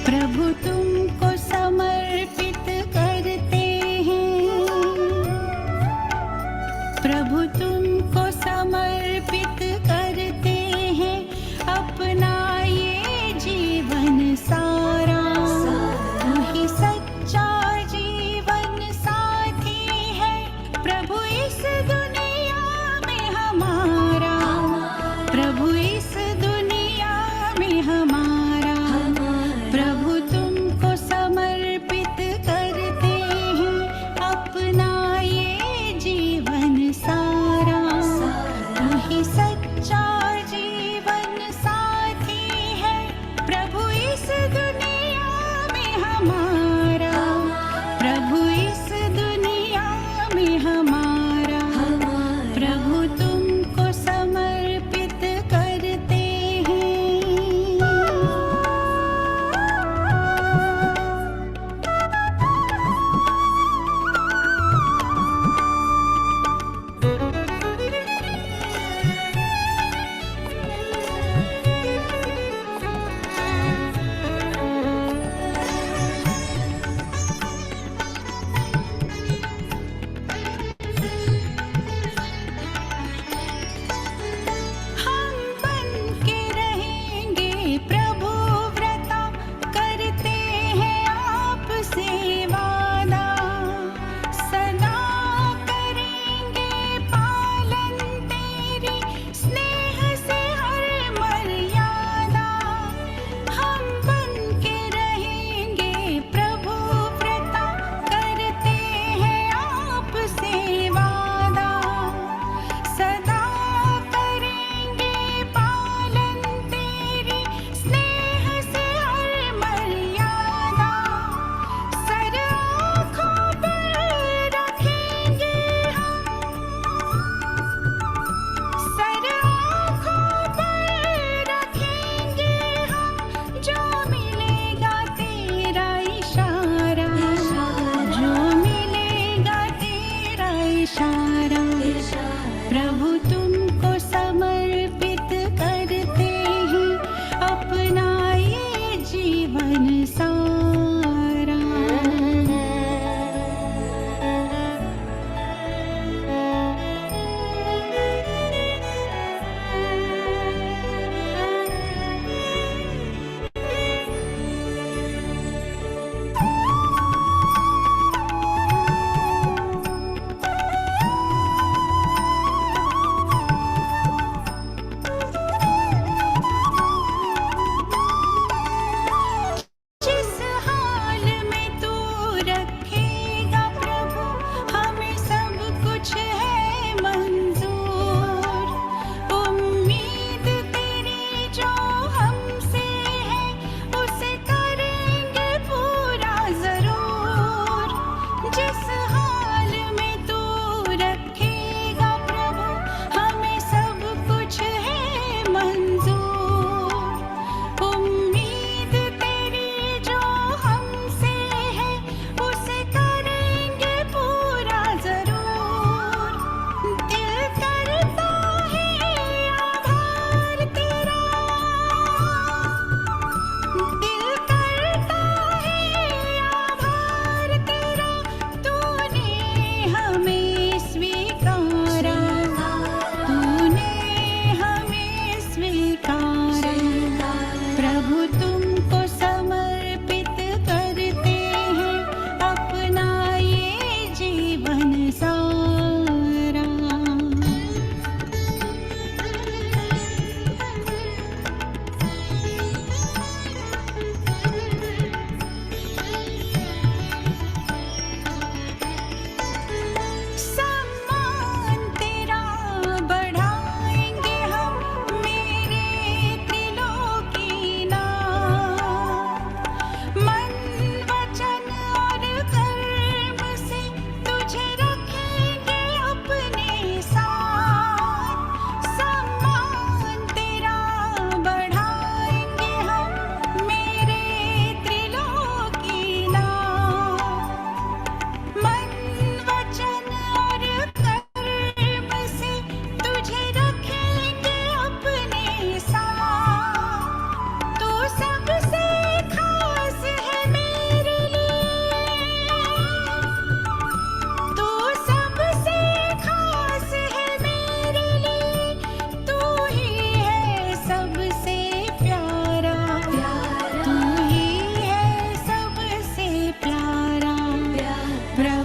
प्रभु तुमको समर्पित करते हैं, प्रभु तुमको समर्पित करते हैं अपना ये जीवन सारा। तू ही सच्चा जीवन साथी है प्रभु इस दुनिया में हमारा, प्रभु इस दुनिया में हमारा। प्रभु तुमको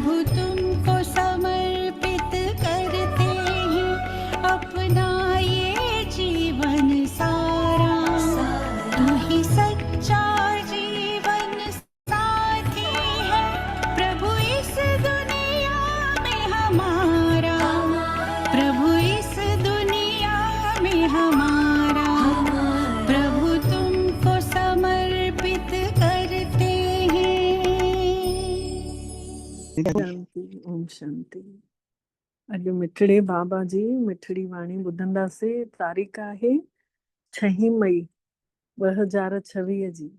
प्रभु तुमको समर्पित करते हैं अपना ये जीवन सारा। तू ही सच्चा जीवन साथी है प्रभु इस दुनिया में हमारा। प्रभु इस दुनिया में हमारा। प्रभु तुमको समर्पित करते हैं। शांति। ओम शांति। अॼु मिठड़े बाबा जी मिठड़ी वाणी ॿुधंदासीं। तारीख़ आहे 6 मई 2026 जी।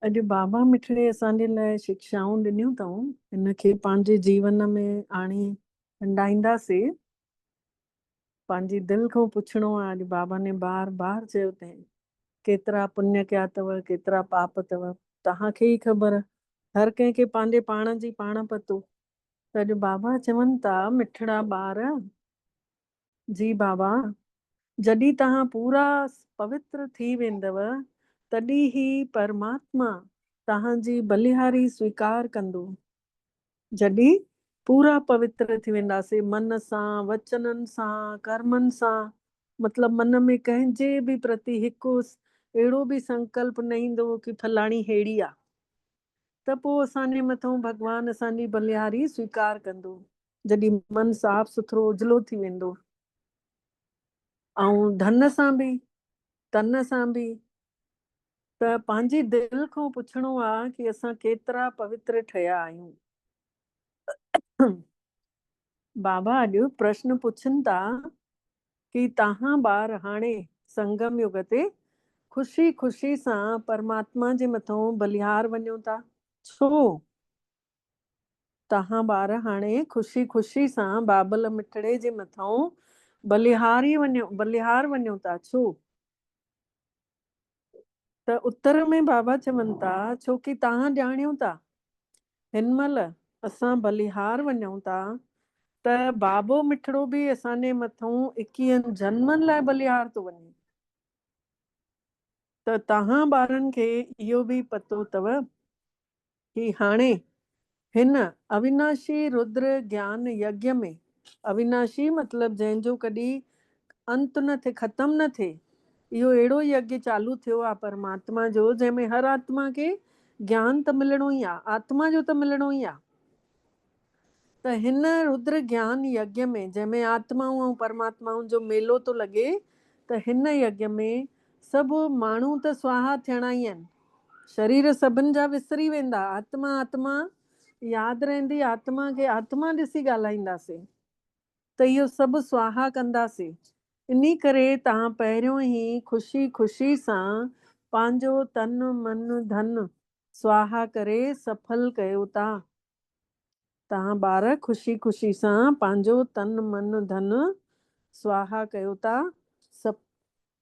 अॼु बाबा मिठड़े असांजे लाइ शिक्षाऊं ॾिनियूं अथऊं, हिनखे पंहिंजे जीवन में आणे हंडाईंदासीं। पंहिंजी दिलि खां पुछणो आहे। अॼु बाबा ने बार बार चयो अथई केतिरा पुण्य कया अथव, केतिरा पाप अथव, तव्हांखे ई ख़बर। हर कंहिंखे पंहिंजे पाण जी पाण पतो। त अॼु बाबा चवनि था मिठड़ा ॿार जी बाबा, जॾहिं तव्हां पूरा पवित्र थी वेंदव तॾहिं ई परमात्मा तव्हांजी बलिहारी स्वीकार कंदो। जॾहिं पूरा पवित्र थी वेंदासीं मन सां, वचननि सां, कर्मनि सां, मतिलबु मन में कंहिंजे बि प्रति हिकु अहिड़ो बि संकल्प न ईंदो कि फलाणी हेड़ी आहे, त पोइ असांजे मथां भॻवानु असांजी बलिहारी स्वीकार कंदो। जॾहिं मन साफ़ सुथरो उजलो थी वेंदो। ऐं धन सां बि तन सां बि। त पंहिंजी दिलि खां पुछणो आहे कि असां केतिरा पवित्र ठहिया आहियूं। बाबा अॼु प्रश्न पुछनि था कि तव्हां ॿार हाणे संगम युग ते ख़ुशी ख़ुशी सां परमात्मा जे मथां बलिहार वञो था, छो? तव्हां ॿार हाणे ख़ुशी ख़ुशी सां बाबल मिठड़े जे मथां बलिहार वञो था, छो? त उत्तर में बाबा चवनि था छोकी तव्हां ॼाणियो था हिन महिल असां बलिहार वञूं था त बाबो मिठड़ो बि असांजे मथां 21 जन्मनि लाइ बलिहार थो वञे। त तव्हां ॿारनि खे इहो बि पतो अथव कि हाणे हिन अविनाशी रुद्र ज्ञान यज्ञ में, अविनाशी मतिलबु जंहिंजो कॾहिं अंत न थिए, ख़तम न थिए, इहो अहिड़ो यज्ञ चालू थियो आहे परमात्मा जो जंहिंमें हर आत्मा खे ज्ञान त मिलणो ई आहे, आत्मा जो त मिलणो ई आहे। त हिन रुद्र ज्ञान यज्ञ में जंहिंमें आत्माऊं ऐं परमात्माउनि जो मेलो थो लॻे, त हिन यज्ञ में सभु माण्हू त स्वाहा थियणा ई आहिनि। शरीर सभिनि जा विसरी वेंदा, आत्मा आत्मा यादि रहंदी। आत्मा खे आत्मा ॾिसी ॻाल्हाईंदासीं त इहो सभु स्वाहा कंदासीं। इन करे तव्हां पहिरियों ई ख़ुशी ख़ुशी सां पंहिंजो तन मन धन स्वाहा करे सफल कयो था। तव्हां ॿार ख़ुशी ख़ुशी सां पंहिंजो तन मन धन स्वाहा कयो था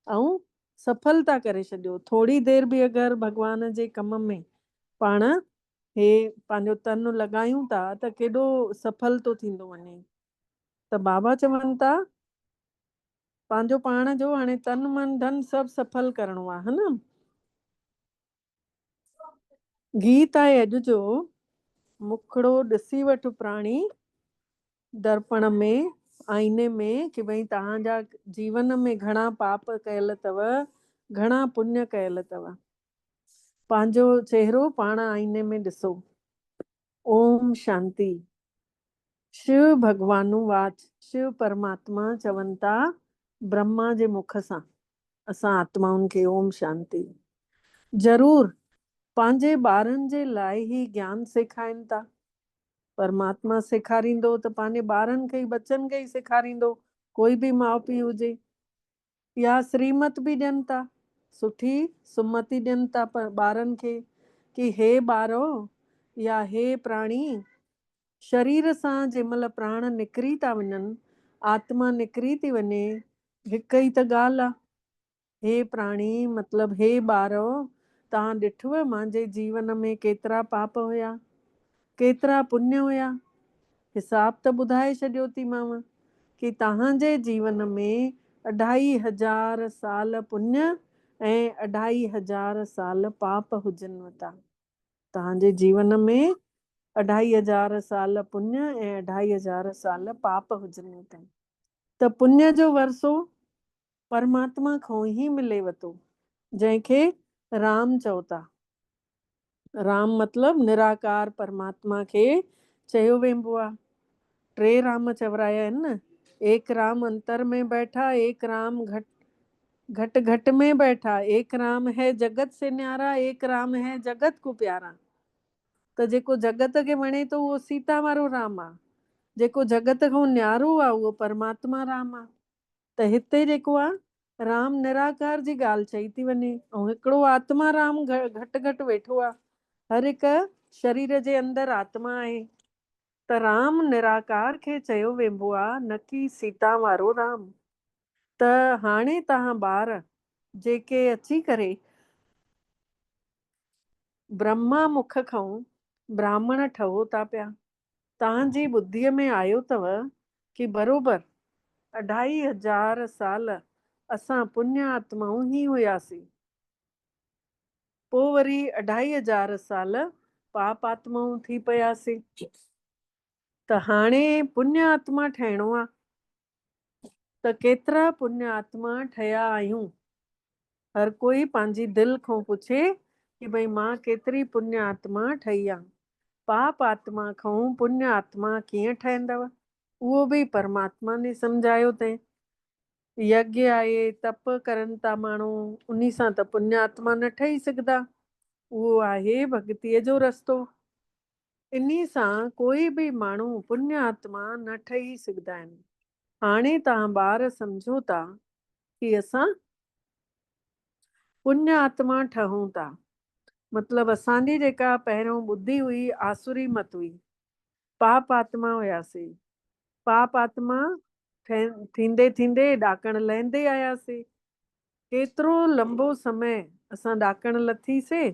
ऐं सफल था करे छॾियो। थोरी देरि बि अगरि भॻवान जे कम में पाण हे पंहिंजो तन लॻायूं था त केॾो सफल थो थींदो वञे। त बाबा चवनि था पंहिंजो पाण जो हाणे तन मन धन सभु सफल करिणो आहे, है न। गीत आहे अॼु जो, मुखड़ो ॾिसी वठि प्राणी दर्पण में आईने में, कि भई तव्हांजा जीवन में घणा पाप कयल अथव, घणा पुण्य कयल अथव। पंहिंजो चेहरो पाण आईने में ॾिसो। ओम शांति। शिव भगवानु वाच, शिव परमात्मा चवनि था ब्रह्मा जे मुख सां असां आत्माउनि खे ओम शांति। ज़रूर पंहिंजे ॿारनि जे लाइ ई ज्ञान सेखारीनि था। परमात्मा सेखारींदो त पंहिंजे ॿारनि खे बच्चनि खे ई सेखारींदो, कोई बि माउ पीउ हुजे। या श्रीमत बि ॾियनि था, सुठी सुमति ॾियनि था ॿारनि खे कि हे ॿारो या हे प्राणी, शरीर सां जंहिंमहिल प्राण निकिरी था वञनि, आत्मा निकिरी थी वञे, हिकु ई त ॻाल्हि आहे। हे प्राणी मतिलबु हे ॿारो, तव्हां ॾिठव मुंहिंजे जीवन में केतिरा पाप हुया, केतिरा पुण्य हुया। हिसाब त ॿुधाए छॾियो थी मांव कि तव्हांजे जीवन में 2500 साल पुण्य ऐं 2500 साल पाप हुजनि था। तव्हांजे जीवन में 25,000 साल पुण्य ऐं 25,000 साल पाप हुजनि था। त पुण्य जो वरसो परमात्मा खां ई मिलेव थो, जंहिंखे राम चओ था। राम मतलब निराकार परमात्मा खे चयो वेंबो आहे। टे राम चवराया आहिनि न, एक राम अंतर में बैठा, एक राम घट घट घट में बैठा, एक राम है जगत से न्यारा, एक राम है जगत को प्यारा। त जेको जगत खे वणे थो उहो सीता वारो राम आहे, जेको जगत खां न्यारो आहे उहो परमात्मा राम आहे। त हिते जेको आहे राम निराकार जी ॻाल्हि चई थी वञे, ऐं हिकिड़ो आत्मा राम घटि घटि वेठो आहे। हर हिकु शरीर जे अंदरि आत्मा आहे। त राम निराकार खे चयो वेंबो आहे, न कि सीता वारो राम। त हाणे तव्हां ॿार जेके अची करे ब्रह्मा मुख खां ब्राह्मण ठहो था पिया, तव्हांजी ॿुद्धीअ में आयो अथव कि बरोबर 25,000 साल असां पुण्य आत्माऊं ई हुयासीं, पोइ वरी 25,000 साल पाप आत्माऊं थी पियासीं। त हाणे पुण्य आत्मा ठहिणो आहे, त केतिरा पुण्य आत्मा ठहिया आहियूं? हर कोई पंहिंजी दिलि खां पुछे कि भई मां केतिरी पुण्य आत्मा ठही आहे। पाप आत्मा खां पुण्य आत्मा कीअं ठहंदव? उहो बि परमात्मा ने सम्झायो अथई। यज्ञ आहे, तप करनि था माण्हू, उन सां त पुण्य आत्मा न ठही सघंदा। उहो आहे भक्तीअ जो रस्तो। इन सां कोई बि माण्हू पुण्य आत्मा न ठही सघंदा आहिनि। हाणे तव्हां ॿार सम्झो था कि असां पुण्य आत्मा ठहूं था, मतलब असांजी जेका पहिरियों ॿुधी हुई आसुरी मत हुई, पाप आत्मा हुयासीं। पाप आत्मा थींदे थींदे ॾाकण लहंदे आयासीं। केतिरो लंबो समय असां ॾाकण लथीसीं,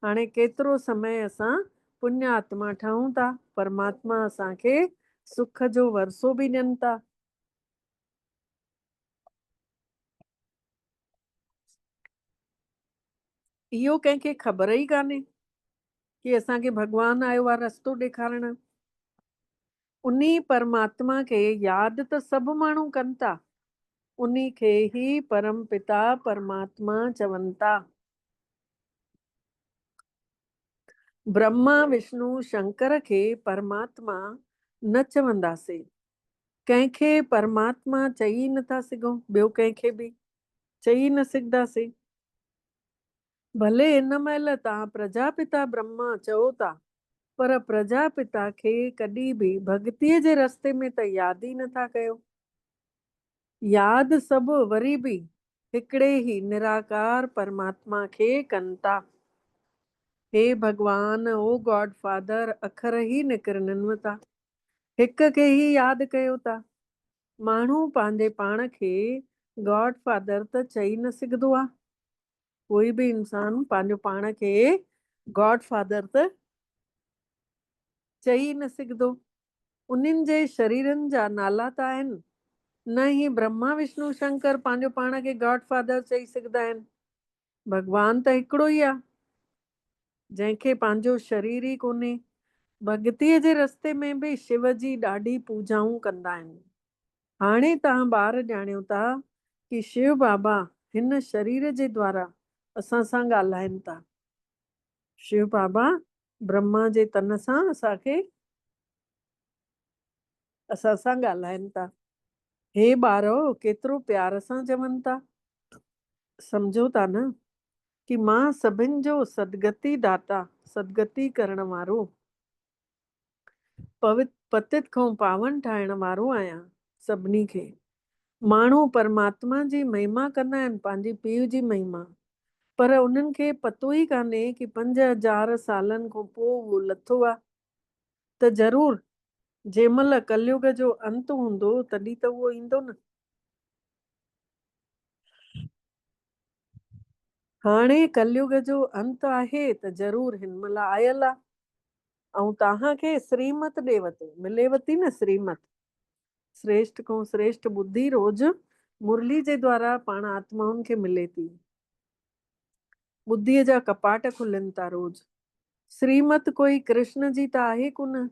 हाणे केतिरो समय असां पुण्य आत्मा ठहूं था। परमात्मा असांखे सुख जो वरसो बि ॾियनि था। इहो कंहिंखे ख़बर ई कान्हे कि असांखे भॻवानु आयो आहे रस्तो ॾेखारण। उन परमात्मा खे यादि त सभु माण्हू कनि था, उन खे ई परम पिता परमात्मा चवनि था। ब्रह्मा विष्णु शंकर खे परमात्मा न चवंदासीं। कंहिंखे परमात्मा चई नथा सघूं, ॿियो कंहिंखे बि चई न सघंदासीं। भले हिन महिल तव्हां प्रजापिता ब्रह्मा चओ था, पर प्रजापिता खे कॾहिं बि भक्तीअ जे रस्ते में त यादि ई नथा कयो। यादि सभु वरी बि हिकिड़े ई निराकार परमात्मा खे कनि था। हे भगवान, ओ गॉड फादर, अखर ई निकिरनि था, हिक खे ई यादि कयो था। माण्हू पंहिंजे पाण खे गॉड फादर त चई न सघंदो आहे। कोई बि इंसान पंहिंजो पाण खे गॉड फादर त चई न सघंदो। उन्हनि जे शरीरनि जा नाला त आहिनि, न ही ब्रह्मा विष्णु शंकर पंहिंजो पाण खे गॉड फादर चई सघंदा आहिनि। भगवान त हिकिड़ो ई आहे, जंहिंखे पंहिंजो शरीर ई कोन्हे। भक्तीअ जे रस्ते में बि शिव जी ॾाढी पूजाऊं कंदा आहिनि। हाणे तव्हां ॿार ॼाणियो था कि शिव बाबा हिन शरीर जे द्वारा असां सां ॻाल्हाइनि था। शिव बाबा ब्रह्मा जे तन सां असां सां ॻाल्हाइनि था। हे ॿारो, केतिरो प्यार सां चवनि था। सम्झो था न कि मां सभिनि जो सदगति दाता, सदगति करण वारो, पतित खां पावन ठाहिण वारो आहियां सभिनी खे। माण्हू परमात्मा जी महिमा कंदा आहिनि, पंहिंजी पीउ जी महिमा, पर उन्हनि खे पतो ई कान्हे कि 5,000 सालनि खां पोइ उहो लथो आहे। त ज़रूरु जंहिंमहिल कलयुग जो अंत हूंदो तॾहिं त उहो ईंदो न। हाणे कलयुग जो अंत आहे त ज़रूरु हिन महिल आयल आहे, ऐं तव्हांखे श्रीमत ॾेव थो, मिलेव थी न श्रीमत। श्रेष्ठ खां श्रेष्ठ बुद्धि रोज़ मुरली जे द्वारा पाण आत्माउनि खे मिले थी। बुद्धीअ जा कपाट खुलनि था रोज़। श्रीमत कोई कृष्ण जी त आहे कोन।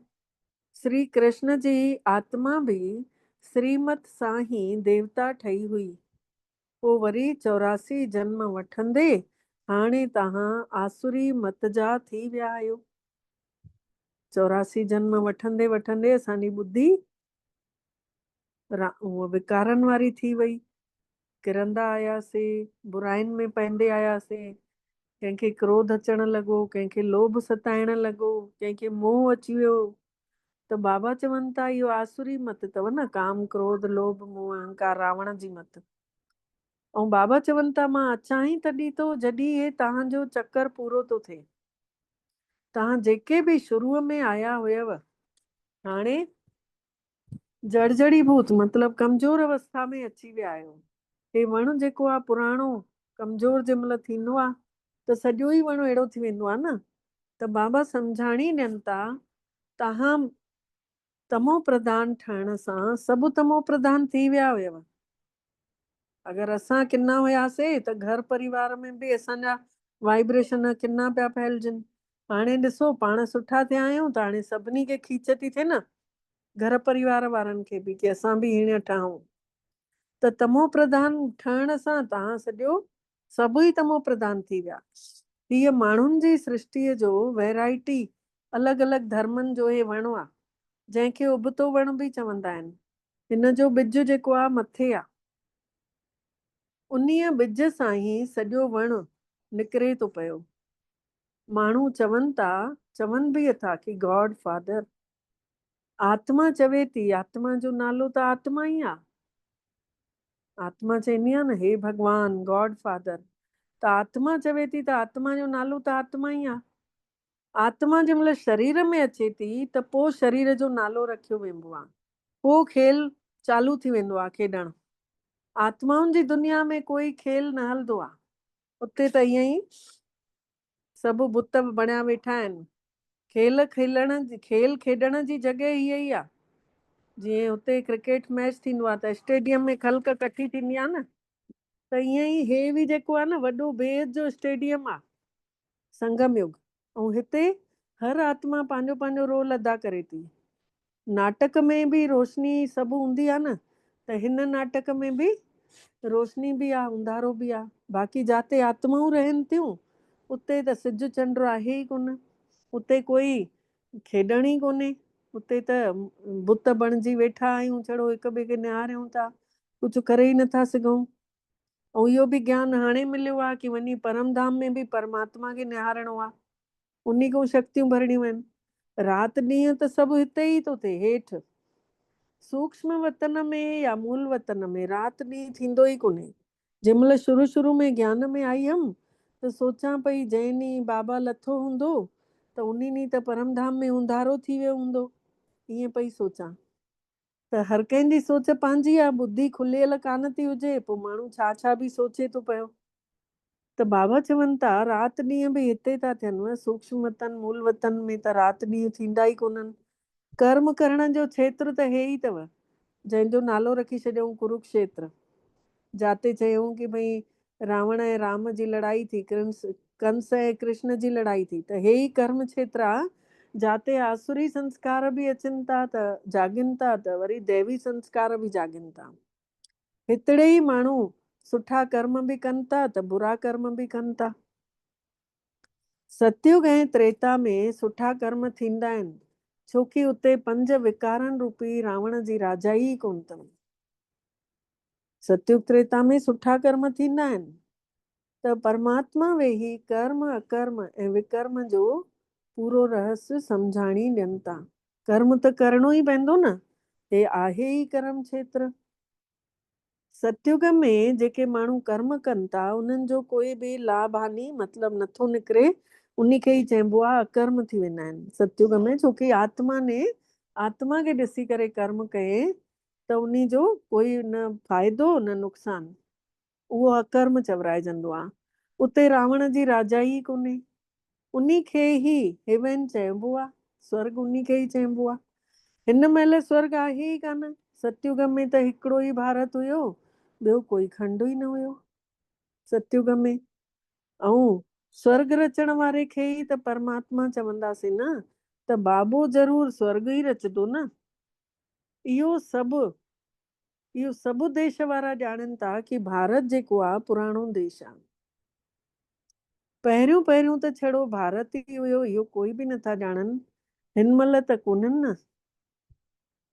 श्री कृष्ण जी आत्मा भी श्रीमत सां ही देवता ठही हुई। पोइ वरी 84 जन्म वठंदे हाणे तव्हां आसुरी मत जा थी विया आहियो। 84 जन्म वठंदे वठंदे असांजी ॿुधी उहा विकारनि वारी थी वई। किरंदा आयासीं, बुराइनि में पवंदे आयासीं। कंहिंखे क्रोध अचणु लॻो, कंहिंखे लोभ सताइणु लॻो, कंहिंखे मोह अची वियो। त बाबा चवनि था इहो आसुरी मत अथव न, काम क्रोध लोभ मोह अहंकार, रावण जी मत। ऐं बाबा चवनि था मां अचां ई तॾहिं थो जॾहिं हे तव्हांजो चक्कर पूरो थो थिए। तव्हां जेके बि शुरूअ में आया हुयव हाणे जर्जड़ीभूत मतिलबु कमज़ोर अवस्था में अची विया आहियो। हे वणु जेको आहे पुराणो कमज़ोर जंहिं महिल थींदो आहे त सॼो ई वणु अहिड़ो थी वेंदो आहे न। त बाबा सम्झाणी ॾियनि था तव्हां तमो प्रधान ठहण सां सभु तमो प्रधान थी विया हुयव। अगरि असां किना हुयासीं त घर परिवार में बि असांजा वाइब्रेशन किना पिया फैलजनि। हाणे ॾिसो पाण सुठा थिया आहियूं त हाणे सभिनी खे खीच थी थिए न, घर परिवार वारनि खे बि, की असां बि हीअं ठहूं। त तमो प्रधान ठहण सां तव्हां सॼो सभु ई तमो प्रधान थी विया। हीअ माण्हुनि जी सृष्टिअ जो वैराइटी अलॻि अलॻि धर्मनि जो हे वणु आहे, जंहिंखे उबतो वणु बि चवंदा आहिनि। हिन जो ॿिज जेको आहे मथे आहे, उन्हीअ ॿिज सां ई सॼो वणु निकिरे थो पियो। माण्हू चवनि बि था की गॉड फादर, आत्मा चवे थी, आत्मा जो नालो त आत्मा ई आहे। आत्मा चवंदी आहे न हे भगवान गॉड फादर, त आत्मा चवे थी त आत्मा जो नालो त आत्मा ई आहे। आत्मा जंहिं महिल शरीर में अचे थी त पोइ शरीर जो नालो रखियो वेंदो आहे, पोइ खेल चालू थी वेंदो आहे खेॾणु। आत्माउनि जी दुनिया में कोई खेल न हलंदो आहे। उते त ईअं ई सभु बुत बणिया वेठा आहिनि। खेल खेॾण जी जॻह हीअ ई आहे। जीअं हुते क्रिकेट मैच थींदो आहे त स्टेडियम में ख़ल्क इकट्ठी थींदी आहे न, त ईअं ई हे बि जेको आहे न वॾो बेहद जो स्टेडियम आहे, संगम युग। ऐं हिते हर आत्मा पंहिंजो पंहिंजो रोल अदा करे थी। नाटक में बि रोशनी सभु हूंदी आहे न, त हिन नाटक में बि रोशनी बि आहे, अंधारो बि आहे। बाक़ी जिते आत्माऊं रहनि थियूं उते त सिज चंड आहे ई कोन, उते कोई खेॾण ई कोन्हे। उते त बुत बणिजी वेठा आहियूं, छड़ो हिक ॿिए खे निहारियूं था, कुझु करे ई नथा सघूं। ऐं इहो बि ज्ञान हाणे मिलियो आहे की वञी परम धाम में बि परमात्मा खे निहारणो आहे, उन खां शक्तियूं भरणियूं आहिनि। राति ॾींहं त सभु हिते ई थो थिए हेठि, सूक्ष्म वतन में या मूल वतन में राति ॾींहुं थींदो ई कोन्हे। जंहिं महिल शुरू में ज्ञान में आई हुयमि त सोचां पई जंहिं ॾींहुं बाबा लथो हूंदो त उन ॾींहुं त परमधाम में उंधारो थी वियो हूंदो, ईअं पई सोचां। त हर कंहिंजी सोच पंहिंजी आहे, ॿुधी खुलियल कान थी हुजे, पोइ माण्हू छा छा बि सोचे थो पियो। त बाबा चवनि था राति ॾींहं बि हिते था थियनि, सूक्ष्म वतन मूल वतन में त राति ॾींहं थींदा ई कोन्हनि। कर्म करण जो क्षेत्र त हे ई अथव, जंहिंजो नालो रखी छॾियऊं कुरुक्षेत्र। जाते चयूं की भई रावण ऐं राम जी लड़ाई थी, कंस ऐं कृष्ण जी लड़ाई थी, त हे ई कर्म क्षेत्र आहे जाते आसुरी संस्कार बि अचनि था त जाॻनि था, त वरी दैवी संस्कार बि जाॻनि था। हितड़े ई माण्हू सुठा कर्म बि कनि था त बुरा कर्म बि कनि था। सतयुग ऐं त्रेता में सुठा कर्म थींदा आहिनि, छोकी उते 5 विकारनि रूपी रावण जी राजाई ई कोन अथनि। सतयुग त्रेता में सुठा कर्म थींदा आहिनि त परमात्मा वेही कर्म अकर्म ऐं विकर्म जो पूरो रहस्य सम्झाणी ॾियनि था। कर्म त करणो ई पवंदो न, हे आहे ई कर्म क्षेत्र। सतयुग में जेके माण्हू कर्म कनि था उन्हनि जो कोई बि लाभ हानि मतिलबु नथो निकिरे, उन खे ई चइबो आहे अकर्म थी वेंदा आहिनि सतयुग में। छोकी आत्मा खे ॾिसी करे कर्म कये त उन जो कोई न फ़ाइदो न नुक़सानु, उहो अकर्म चवराइजंदो आहे। उते रावण जी राजाई ई कोन्हे, उन खे ई हेवन चइबो आहे, स्वर्ग उन खे ई चइबो आहे। हिन महिल स्वर्ग आहे ई कान। सतयुग में त हिकिड़ो ई भारत हुयो, ॿियो कोई खंड ई न हुयो सतयुग में। ऐं स्वर्ग रचण वारे खे ई त परमात्मा चवंदासीं न, त बाबो ज़रूर स्वर्ग ई रचंदो न। इहो सभु देश वारा ॼाणनि था कि भारत जेको आहे पुराणो देश आहे। पहिरियों त छड़ो भारत ई हुयो, इहो कोई बि नथा ॼाणनि। हिन महिल त कोन्हनि न।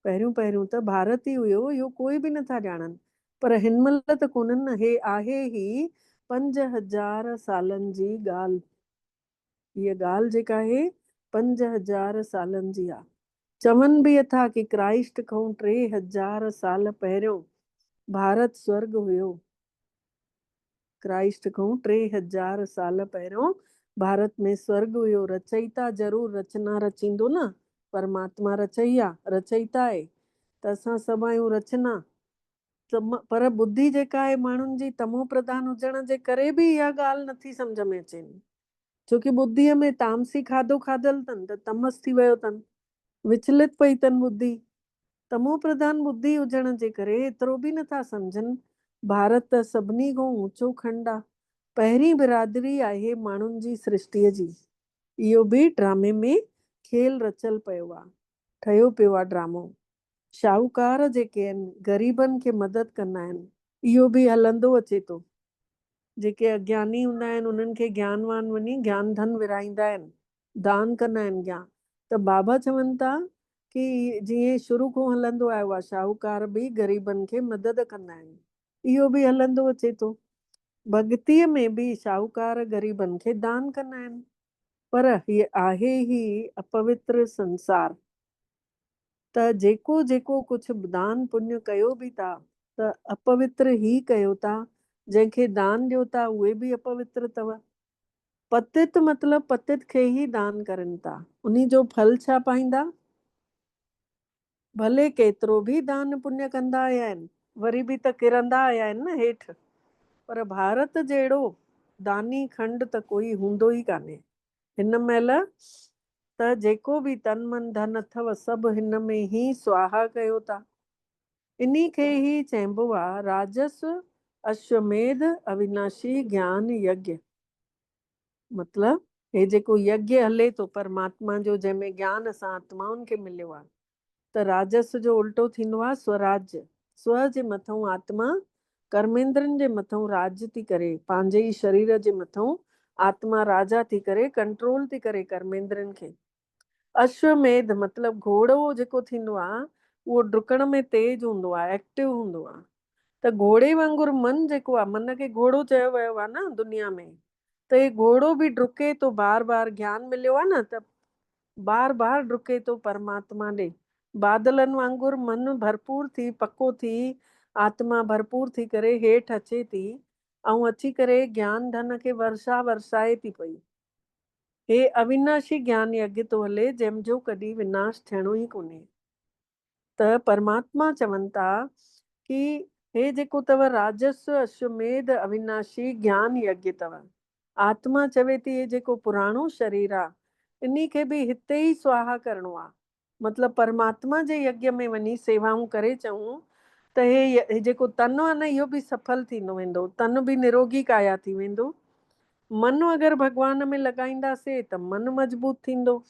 पहिरियों त भारत ई हुयो, इहो कोई बि नथा ॼाणनि। पर हिन महिल त कोन्हनि न। हे आहे ही 5000 सालनि जी ॻाल्हि। हीअ ॻाल्हि जेका आहे 5000 सालनि जी आहे। चवनि बि था कि क्राइस्ट खां 3000 साल पहिरियों भारत स्वर्ग हुयो। क्राइस्ट खां 3000 साल पहिरियों भारत में स्वर्ग हुयो। रचयिता ज़रूर रचना रचींदो न। परमात्मा रचयिता आहे, त असां सभु आहियूं रचना। पर बुद्धि जेका आहे माण्हुनि जी तमो प्रधान हुजण जे करे बि इहा ॻाल्हि नथी सम्झ में अचेनि। छोकी बुद्धीअ में तामसी खाधो खाधल अथनि त तमस थी वियो अथनि, विचलित पई अथनि बुद्धि। तमो प्रधान बुद्धि हुजण जे करे एतिरो बि नथा सम्झनि। भारत त सभिनी खां ऊचो खंड आहे। पहिरीं बिरादरी आहे माण्हुनि जी सृष्टिअ जी। इहो बि ड्रामे में खेल रचियल पियो आहे, ठहियो पियो आहे ड्रामो। शाहूकार जेके आहिनि ग़रीबनि खे मदद कंदा आहिनि, इहो बि हलंदो अचे थो। जेके अज्ञानी हूंदा आहिनि उन्हनि खे ज्ञानवान वञी ज्ञान धन विराईंदा आहिनि, दान कंदा आहिनि ज्ञान। त बाबा चवनि था कि जीअं शुरू खां हलंदो आयो आहे, शाहूकार बि ग़रीबनि खे मदद कंदा आहिनि, इहो बि हलंदो अचे थो। भॻतीअ में बि शाहूकार ग़रीबनि खे दान कंदा आहिनि। पर हीअ आहे ही अपवित्र संसार। त जेको कुझु दान पुण्य कयो बि था त अपवित्र ही कयो था। जंहिंखे दान ॾियो था उहे बि अपवित्र अथव। पतित मतलब पतित खे ही दान करनि था। उन्ही जो फल छा पाईंदा? भले केतिरो बि दान पुण्य कंदा आया आहिनि, वरी बि त किरंदा आया आहिनि न हेठि। पर भारत जहिड़ो दानी खंड त कोई हूंदो ई कान्हे। हिन महिल त जेको बि तन मन धन अथव सभु हिन में ही स्वाहा कयो था। इन्ही खे ही चइबो आहे राजस्व अश्वमेध अविनाशी ज्ञान यज्ञ। मतलब हे जेको यज्ञ हले थो परमात्मा जो, जंहिंमें ज्ञान असां आत्माउनि खे मिलियो आहे, त राजस्व जो उल्टो थींदो आहे स्वराज्य। स्व जे मथां आत्मा कर्मेंद्रनि जे मथां राज थी करे, पंहिंजे ई शरीर जे मथां आत्मा राजा थी करे कंट्रोल थी करे कर्मेंद्रनि खे। अश्वमेध मतलब घोड़ो जेको थींदो आहे उहो डुकण में तेज हूंदो आहे, एक्टिव हूंदो आहे। त घोड़े वांगुरु मन जेको आहे, मन खे घोड़ो चयो वियो आहे न दुनिया में। त हे घोड़ो बि डुके थो, बार बार ज्ञान मिलियो आहे न, त बार बार डुके थो परमात्मा ॾे। बादलनि वांगुरु मन भरपूर थी पको थी आत्मा भरपूर थी करे हेठि अचे थी, ऐं अची करे ज्ञान धन खे वर्षाए थी पई। हे अविनाशी ज्ञान यज्ञ थो हले, जंहिंजो कॾहिं विनाश थियणो ई कोन्हे। त परमात्मा चवनि था कि हे जेको अथव राजस्व अश्वमेध अविनाशी ज्ञान यज्ञ अथव। आत्मा चवे थी हे जेको पुराणो शरीर आहे इन्ही खे बि हिते ई स्वाहा करिणो आहे। मतलब परमात्मा जे यज्ञ में वञी सेवाऊं करे चऊं त हे जेको तन आहे न इहो बि सफल थींदो वेंदो, तन बि निरोगी काया थी वेंदो। मन अगरि भॻवान में लॻाईंदासीं त मन मज़बूत थींदो,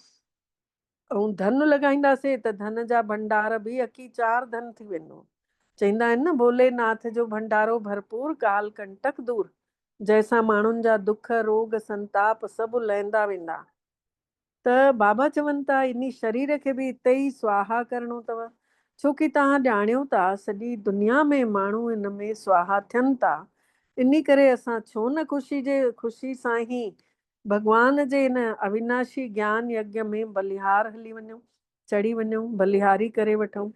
ऐं धन लॻाईंदासीं त धन जा भंडार बि अकी चार धन थी वेंदो। चवंदा आहिनि न भोलेनाथ जो भंडारो भरपूर काल कंटक दूर, जंहिंसां माण्हुनि जा दुख रोग संताप सभु लहंदा वेंदा। त बाबा चवनि था इन शरीर खे बि हिते ई स्वाहा करिणो अथव। छोकी तव्हां ॼाणियो था सॼी दुनिया में माण्हू हिन में स्वाहा थियनि था। इन करे असां छो न ख़ुशी सां ही भॻवान जे हिन अविनाशी ज्ञान यज्ञ में बलिहार हली वञूं, चढ़ी वञूं, बलिहारी करे वठूं।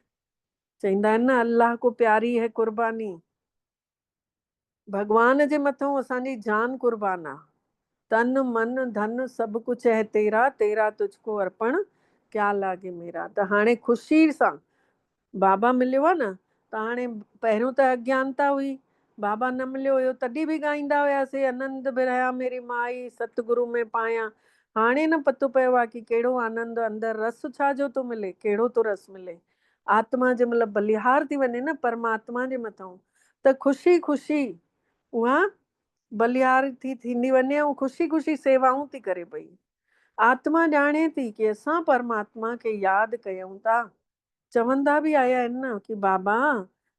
चवंदा आहिनि न अल्लाह को प्यारी है कुर्बानी। भगवान जे मथां असांजी जान कुर्बान आहे। तन मन धन सब कुछ है तेरा, तेरा तुझको अर्पण क्या लागे मेरा। त हाणे ख़ुशी सां बाबा मिलियो आहे न, त हाणे पहिरियों त अज्ञानता हुई, बाबा न मिलियो हुयो तॾहिं बि ॻाईंदा हुआसीं आनंद बिरया मेरी माई सतगुरु में पाया। हाणे न पतो पियो आहे कि कहिड़ो आनंद अंदरि रस छा जो थो मिले, कहिड़ो थो रस मिले। आत्मा जे मतलब बलिहार थी वञे न परमात्मा जे मथां, त ख़ुशी उहा बलिहार थी थींदी वञे ऐं ख़ुशी ख़ुशी सेवाऊं थी करे पई। आत्मा ॼाणे थी की असां परमात्मा खे यादि कयूं था। चवंदा बि आया आहिनि न कि बाबा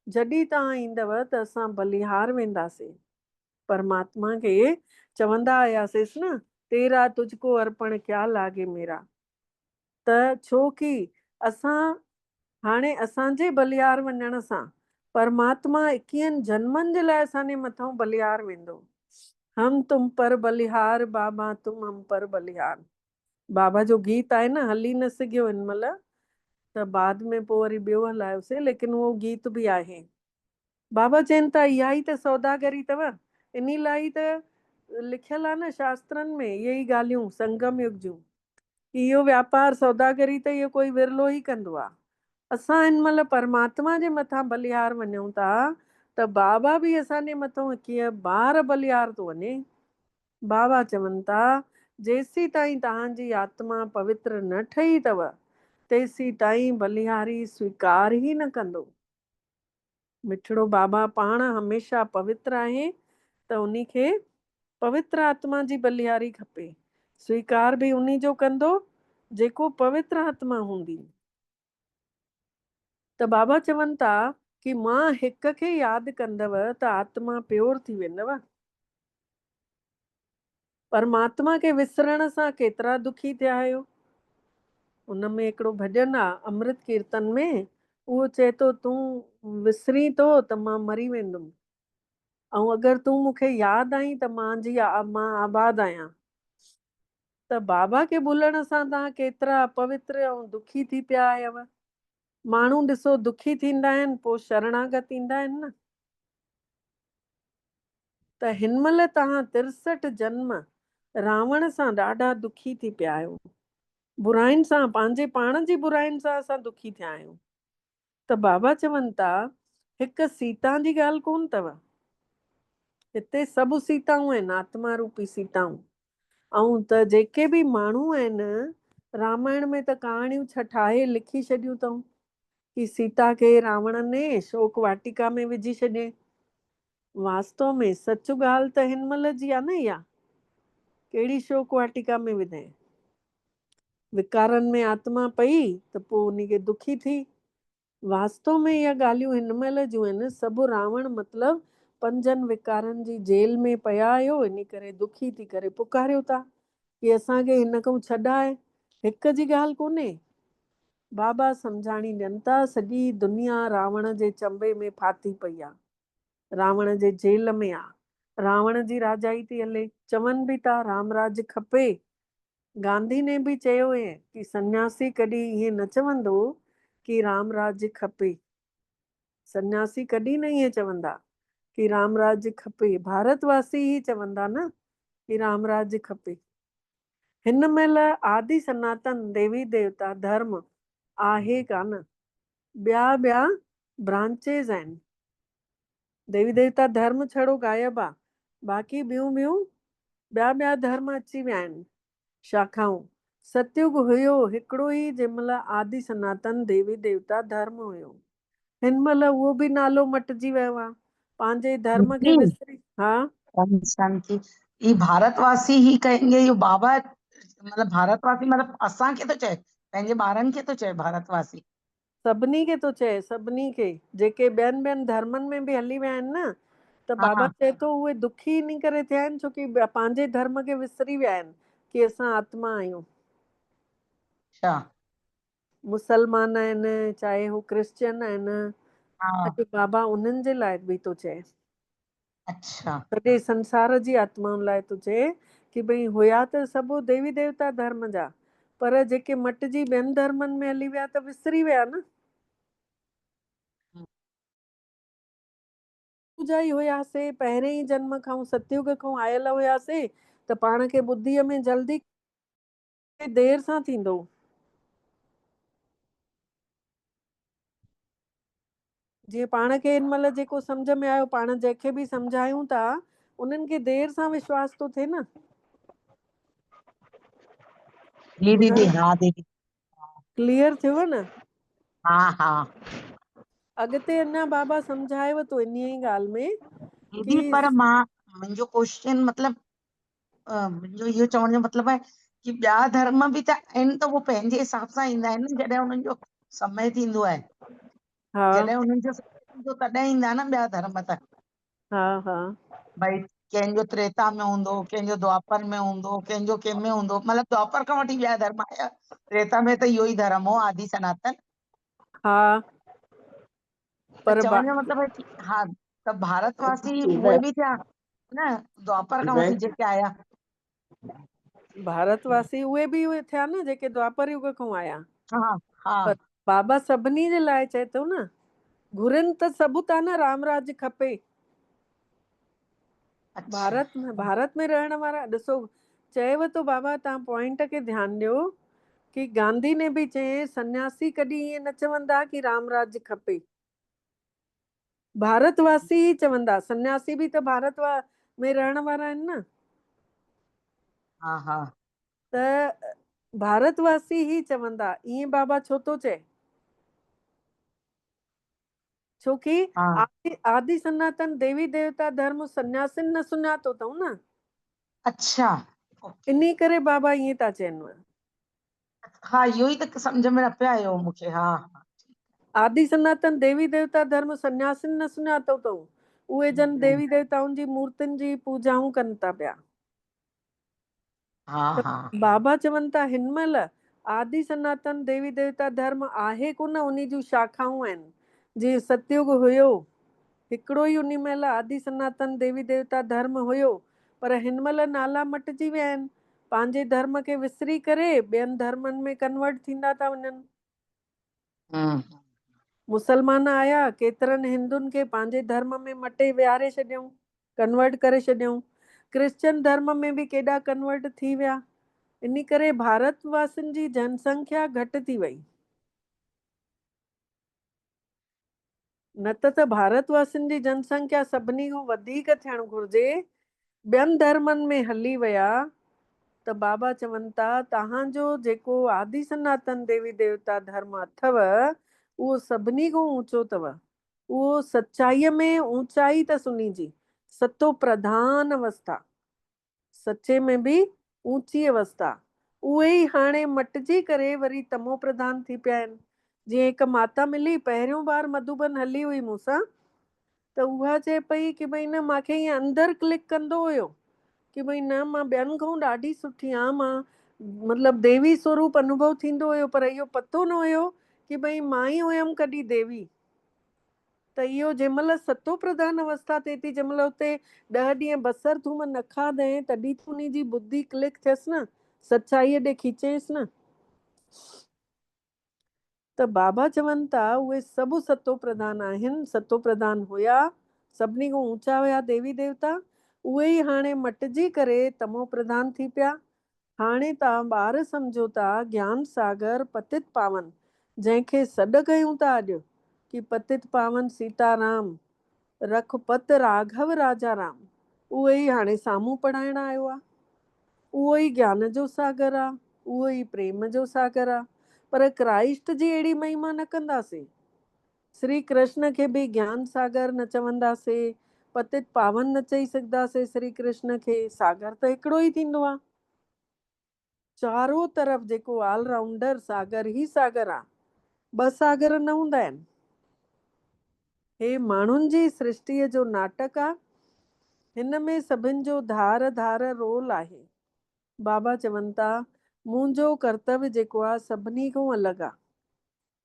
जॾहिं तव्हां ईंदव त असां बलिहार वेंदासीं। परमात्मा खे चवंदा आयासीं न, तेरा तुझको अर्पण क्या लागे मेरा। त छो कि असां हाणे असांजे बलिहार वञण सां परमात्मा 21 जन्मनि जे लाइ असांजे मथां बलिहार वेंदो। हम तुम पर बलिहार बाबा तुम हम पर बलिहार। बाबा जो गीत आहे न, हली न सघियो हिन महिल त बाद में पोइ वरी ॿियो हलायोसीं, लेकिन उहो गीत बि आहे। बाबा चवनि था इहा ई त सौदागरी अथव, इन लाइ त लिखियल आहे न शास्त्रनि में इहे ई ॻाल्हियूं संगम युग जूं। इहो वापार सौदागरी त इहो कोई विरलो ई कंदो आहे। असां हिन महिल परमात्मा जे मथां बलिहार वञूं था त बाबा बि असांजे मथां कीअं बार बलिहार थो वञे। बाबा चवनि था जेसीं ताईं तव्हांजी आत्मा पवित्र न ठही अथव तेसीं ताईं बलिहारी स्वीकार ई न कंदो। मिठड़ो बाबा पाण हमेशह पवित्र आहे त उन्ही खे पवित्र आत्मा जी बलिहारी खपे। स्वीकार बि उन्ही जो कंदो जेको पवित्र आत्मा हूंदी। त बाबा चवनि था कि मां हिक खे यादि कंदव त आत्मा प्योर थी वेंदव। परमात्मा खे विसरण सां केतिरा दुखी थिया आहियो। उन में हिकिड़ो भॼन आहे अमृत कीर्तन में, उहो चए थो तूं विसरी थो त मां मरी वेंदुमि, ऐं अगरि तूं मूंखे यादि आई त मां आबाद आहियां। त बाबा खे भुलण सां तव्हां केतिरा पवित्र ऐं दुखी थी पिया आहियव। माण्हू ॾिसो दुखी थींदा आहिनि पोइ शरणागत ईंदा आहिनि न। त हिन महिल तव्हां 63 जन्म रावण सां ॾाढा दुखी थी पिया आहियो। बुराइनि सां, पंहिंजे पाण जी बुराइनि सां असां दुखी थिया आहियूं। त बाबा चवनि था हिकु सीता जी ॻाल्हि कोन अथव, हिते सभु सीताऊं आहिनि, आत्मा रूपी सीताऊं। ऐं त जेके बि माण्हू आहिनि रामायण में त कहाणियूं छठाहे लिखी छॾियूं अथऊं कि सीता खे रावण ने शोक वाटिका में विझी छॾे। वास्तव में सच ॻाल्हि त हिन महिल जी आहे न इहा। कहिड़ी शोक वाटिका में विधे? विकारनि में आत्मा पई त पोइ उन खे दुखी थी। वास्तव में इहा ॻाल्हियूं हिन महिल जूं आहिनि। सभु रावण मतिलबु 5 विकारनि जी जेल में पिया आहियो, इन करे दुखी थी करे पुकारियो था कि असांखे हिन खां छॾाए। हिक जी ॻाल्हि कोन्हे। बाबा सम्झाणी ॾियनि था सॼी दुनिया रावण जे चंबे में फाथी पई आहे, रावण जे जेल में आहे, रावण जी राजाई थी हले। चवनि बि था रामराज खपे। गांधी ने बि चयो आहे कि सन्यासी कॾहिं ईअं न चवंदो कि रामराज खपे। सन्यासी कॾहिं न ईअं चवंदा कि रामराज खपे। भारतवासी ही चवंदा न कि रामराज खपे। हिन महिल आदि सनातन देवी देवता धर्म आहे कान, ॿिया ब्रांचेस आहिनि। देवी देवता धर्म छड़ो गायब आहे, बाक़ी ॿिया धर्म अची विया आहिनि, शाखाऊं। सतयुग हुयो हिकिड़ो ई जंहिंमहिल आदि सनातन देवी देवता धर्म हुयो। हिन महिल उहो बि नालो मटिजी वियो आहे, पंहिंजे धर्म खे विसरी। हा शांति ये भारतवासी ही कहेंगे, ये बाबा मतलब भारतवासी मतलब असांखे तो चए, पंहिंजे ॿारनि खे तो चए भारतवासी। सभिनी खे थो चए, सभिनी खे जेके ॿियनि धर्मनि में बि हली विया आहिनि न, त बाबा हाँ चए थो उहे दुखी इन करे थिया आहिनि छोकी पंहिंजे धर्म खे विसरी विया आहिनि कि असां आत्मा आहियूं। अच्छा मुसलमान आहिनि चाहे हू क्रिश्चियन आहिनि, हाँ अॼु बाबा उन्हनि जे लाइ बि थो चए, अच्छा सॼे संसार जी आत्माउनि लाइ थो चए कि भई हुया त सभु देवी देवता धर्म जा, पर जेके मटिजी ॿियनि धर्मनि में हली विया त विसरी विया न। पूजा ई हुयासीं, पहिरें ई जन्म खां सतयुग खां आयल हुयासीं त पाण खे ॿुद्धीअ में जल्दी देर सां थींदो। जीअं पाण खे हिन महिल जेको सम्झ में आयो, पाण जंहिंखे बि सम्झायूं था उन्हनि खे देर सां विश्वास थो थिए न। जी दीदी, हाँ दीदी, क्लियर थियो न? हाँ हाँ अॻिते अञा बाबा सम्झाएव थो इन्हीअ ॻाल्हि में दीदी कि पर मां मुंहिंजो क्वेश्चन मतलब मुंहिंजो इहो चवण जो मतलब आहे कि ॿिया धर्म बि त आहिनि त उहो पंहिंजे हिसाब सां ईंदा आहिनि न, जॾहिं उन्हनि जो समय थींदो आहे, हा जॾहिं उन्हनि जो समय थींदो तॾहिं ईंदा न ॿिया धर्म त। हा हा भई कंहिंजो त्रेता में हूंदो, कंहिंजो द्वापर में हूंदो, कंहिंजो कंहिंमें हूंदो, मतलब द्वापर खां वठी ॿिया धर्म आया, त्रेता में त इहो ई धर्म हो आदि सनातन। हा त पर चवण जो मतलब है कि हा, त भारतवासी उहे बि थिया न द्वापर खां वठी जेके आया। भारतवासी उहे बि उहे थिया न जेके द्वापर युग खां आया। हा हा पर बाबा सभिनी जे लाइ चए थो न, घुरनि त सभु था न राम राज खपे। अच्छा भारत में रहण वारा ॾिसो, चएव तो बाबा, तव्हां पॉइंट खे ध्यानु ॾियो कि गांधी ने बि चई सन्यासी कॾहिं ईअं न चवंदा कि राम राज खपे। भारतवासी ई चवंदा, सन्यासी बि त भारत में रहण वारा आहिनि न। हा हा त भारतवासी ई चवंदा, ईअं बाबा छो थो चए? छोकि हा आदि सनातन देवी देवता धर्म सन्यासिन न सुञातो अथऊं न। अच्छा इन्ही करे बाबा ईअं था चइनि। हा इहो ई त सम्झ में न पियो आयो मूंखे। हा आदि सनातन देवी देवता धर्म सन्यासिन न सुञातो अथऊं। उहे जन देवी देवताउनि जी मूर्तियुनि जी पूजाऊं कनि था पिया। हा त हा बाबा चवनि था हिन महिल आदि सनातन देवी देवता धर्म आहे कोन, उन जूं शाखाऊं आहिनि। जीअं सतयुग हुयो, हिकिड़ो ई उन महिल आदि सनातन देवी देवता धर्म हुयो, पर हिन महिल नाला मटिजी विया आहिनि। पंहिंजे धर्म खे विसरी करे ॿियनि धर्मनि में कन्वर्ट थींदा था वञनि। मुसलमान आया, केतिरनि हिंदुनि खे पंहिंजे धर्म में मटे विहारे छॾियऊं, कन्वर्ट करे छॾियऊं। क्रिश्चियन धर्म में बि केॾा कन्वर्ट थी विया। इन करे भारतवासियुनि जी जनसंख्या घटि थी वई। न त भारतवासियुनि जी जनसंख्या सभिनी खां वधीक थियणु घुरिजे। ॿियनि धर्मनि में हली विया त बाबा चवनि था तव्हांजो जेको आदि सनातन देवी देवता धर्म अथव, उहो सभिनी खां ऊचो अथव। उहो सचाईअ में ऊचाई अथसि उन जी, सतो प्रधान अवस्था, सचे में बि ऊची अवस्था। उहे ई हाणे मटिजी करे वरी तमो प्रधान थी पिया आहिनि। जीअं हिकु माता मिली, पहिरियों बार मधुबन हली हुई मूंसां, त उहा चए पई कि भई न, मूंखे ईअं अंदरि क्लिक कंदो हुयो कि भई न, मां ॿियनि खां ॾाढी सुठी आहियां, मां मतलब देवी स्वरूप अनुभव थींदो हुयो, पर इहो पतो न हुयो कि भई मां ई हुयमि कॾहिं देवी। त इहो जंहिं महिल सतो प्रधान अवस्था थिए थी, जंहिं महिल हुते 10 ॾींहं बसर थूम न खाधे, तॾहिं त उन जी बुद्धि क्लिक थियसि न, सचाईअ ॾे खीचेसि न। त बाबा चवनि था उहे सभु सतो प्रधान आहिनि, सतो प्रधान हुया, सभिनी खां ऊचा हुया देवी देवता। उहे ई हाणे मटिजी करे तमो प्रधान थी पिया। हाणे तव्हां ॿार सम्झो था ज्ञान सागर पतित पावन, जंहिंखे सॾु कयूं था अॼु कि पतित पावन सीताराम रखपत राघव राजा राम, उहो ई हाणे साम्हूं पढ़ाइण आयो आहे। उहो ई ज्ञान जो सागर आहे, उहो ई प्रेम जो सागर आहे। पर क्राइस्ट जी अहिड़ी महिमा न कंदासीं। श्री कृष्ण खे बि ज्ञान सागर न चवंदासीं, पतित पावन न चई सघंदासीं। श्री कृष्ण खे सागर त हिकिड़ो ई थींदो आहे। चारों तरफ़ जेको ऑलराउंडर सागर ई सागर आहे, ॿ सागर न हूंदा आहिनि। हे माण्हुनि जी सृष्टिअ जो नाटक आहे, हिन में सभिनि जो धार धार रोल आहे। बाबा चवनि था मुंहिंजो कर्तव्य जेको आहे सभिनी खां अलॻि आहे।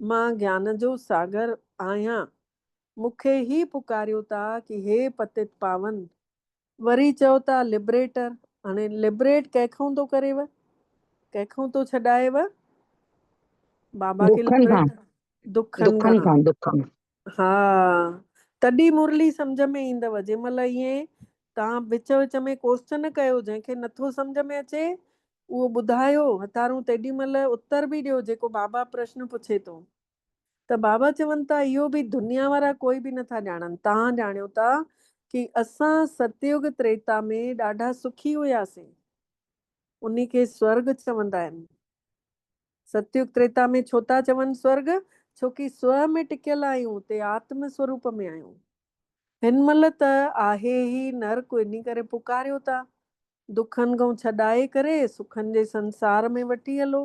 मां ज्ञान जो सागर आहियां, मूंखे ई पुकारियो था कि हे पतित पावन। वरी चओ था लिबरेटर, हाणे लिबरेट कंहिंखां थो करेव, कंहिंखां थो छॾाएव? बाबा खे दुखनि खां, लिबरेट, दुखनि खां। दुखनि। हा, तॾहिं मुरली सम्झ में ईंदव। जंहिं महिल ईअं तव्हां विच विच में क्वेश्चन कयो, जंहिंखे नथो सम्झ में अचे उहो ॿुधायो हथारूं, तेॾी महिल उत्तर बि ॾियो जेको बाबा प्रश्न पुछे थो। त बाबा चवनि था इहो बि दुनिया वारा कोई बि नथा ॼाणनि, तव्हां ॼाणियो था कि असां सतयुग त्रेता में ॾाढा सुखी हुयासीं। उन खे स्वर्ग चवंदा आहिनि। सतयुग त्रेता में छो था चवनि स्वर्ग? छोकि स्व में टिकियल आहियूं, ते आत्म स्वरूप में आहियूं। हिन महिल त आहे ही नर्क, इन करे पुकारियो था दुखनि खां छॾाए करे सुखनि जे संसार में वठी हलो।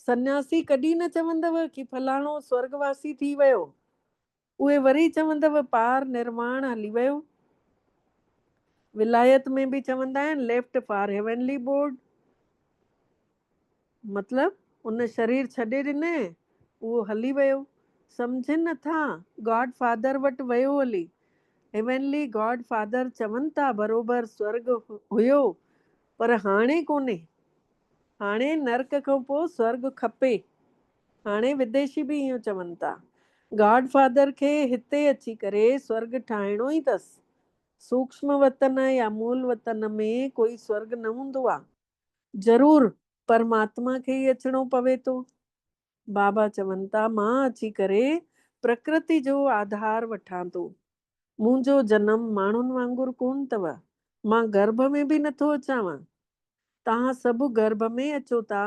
सन्यासी कॾहिं न चवंदव कि फलाणो स्वर्गवासी थी वियो, उहे वरी चवंदव पार निर्वाण हली वियो। विलायत में बि चवंदा आहिनि लेफ्ट फॉर हेवनली बोर्ड, मतलब उन शरीर छॾे ॾिने, उहो हली वियो। सम्झनि नथा गॉड फादर वटि वियो हली। हेवनली गॉड फादर चवनि था बरोबर स्वर्ग हुयो, पर हाणे कोन्हे। हाणे नर्क खां पोइ स्वर्ग खपे। हाणे विदेशी बि इहो चवनि था गॉड फादर खे हिते अची करे स्वर्ग ठाहिणो ई अथसि। सूक्ष्म वतन या मूल वतन में कोई स्वर्ग न हूंदो आहे। ज़रूर परमात्मा खे ई अचणो पवे थो। बाबा चवनि था मां अची करे प्रकृति जो आधार वठां थो। मुंहिंजो जनम माण्हुनि वांगुरु कोन अथव। मां गर्भ में बि नथो अचांव। तव्हां सभु गर्भ में अचो था।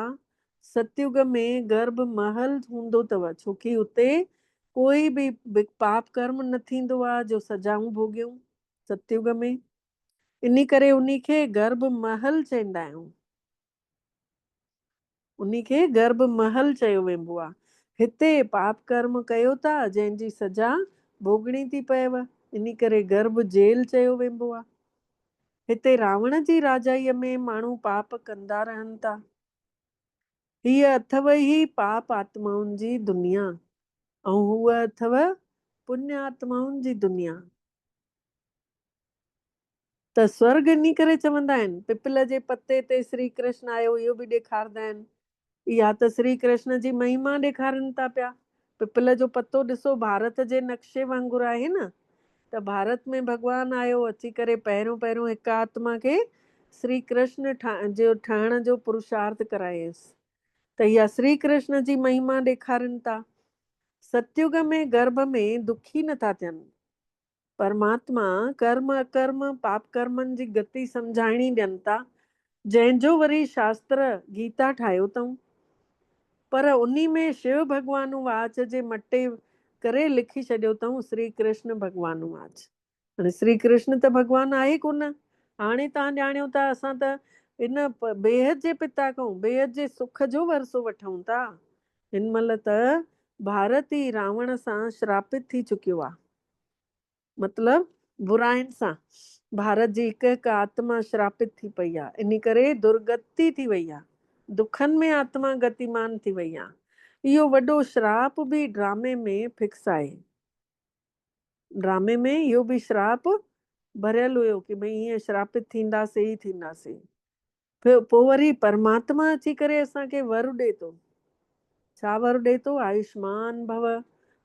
सतयुग में गर्भ महल हूंदो अथव, छोकी उते कोई बि पाप कर्म न थींदो आहे जो सजाऊं भोॻियूं सतयुग में। इन करे उन्ही खे गर्भ महल चवंदा आहियूं। उन्ही खे गर्भ महल चयो वेंदो आहे। हिते पाप कर्म कयो था जंहिंजी सजा भोगणी थी पएव, इन करे गर्भ जेल चयो वेंदो आहे। हिते रावण जी राजाईअ में माण्हू पाप कंदा रहनि था। हीअ अथव ई पाप आत्माउनि जी दुनिया, ऐं हूअ अथव पुण्य आत्माउनि जी दुनिया। त स्वर्ग इन करे चवंदा आहिनि। पिपल जे पते ते श्री कृष्ण आयो, इहो बि ॾेखारींदा आहिनि। इहा त श्री कृष्ण जी महिमा ॾेखारनि था पिया। पिपल जो पतो ॾिसो भारत जे नक्शे वांगुरु आहे न। त भारत में भॻवानु आयो, अची करे पहिरियों हिकु आत्मा खे श्री कृष्ण जो ठहण जो पुरुषार्थ करायसि। त इहा श्री कृष्ण जी महिमा ॾेखारनि था। सतयुग में गर्भ में दुखी नथा थियनि। परमात्मा कर्म अकर्म पाप कर्मनि जी गति सम्झाइणी ॾियनि था, जंहिंजो वरी शास्त्र गीता ठाहियो अथऊं। पर उन्ही में शिव भॻवानु वाच जे मटे करे लिखी छॾियो अथऊं श्री कृष्ण भॻवानु वाच। हाणे श्री कृष्ण त भॻवानु आहे कोन। हाणे तव्हां ॼाणियो था असां त इन बेहद जे पिता खां बेहद जे सुख जो वरसो वठूं था। हिन महिल त भारत ई रावण सां श्रापित थी चुकियो आहे। मतलब बुराइनि सां भारत जी हिकु हिकु आत्मा श्रापित थी पई आहे। इन करे दुर्गति थी वई आहे। दुखनि में आत्मा गतिमान थी वई आहे। इहो वॾो श्राप बि ड्रामे में फिक्स आहे। ड्रामे में इहो बि श्राप भरियल हुयो कि भई हीअं श्रापित थींदासीं ई थींदासीं। पोइ वरी परमात्मा अची करे असांखे वर ॾे थो। छा वर ॾे थो? आयुष्मान भव,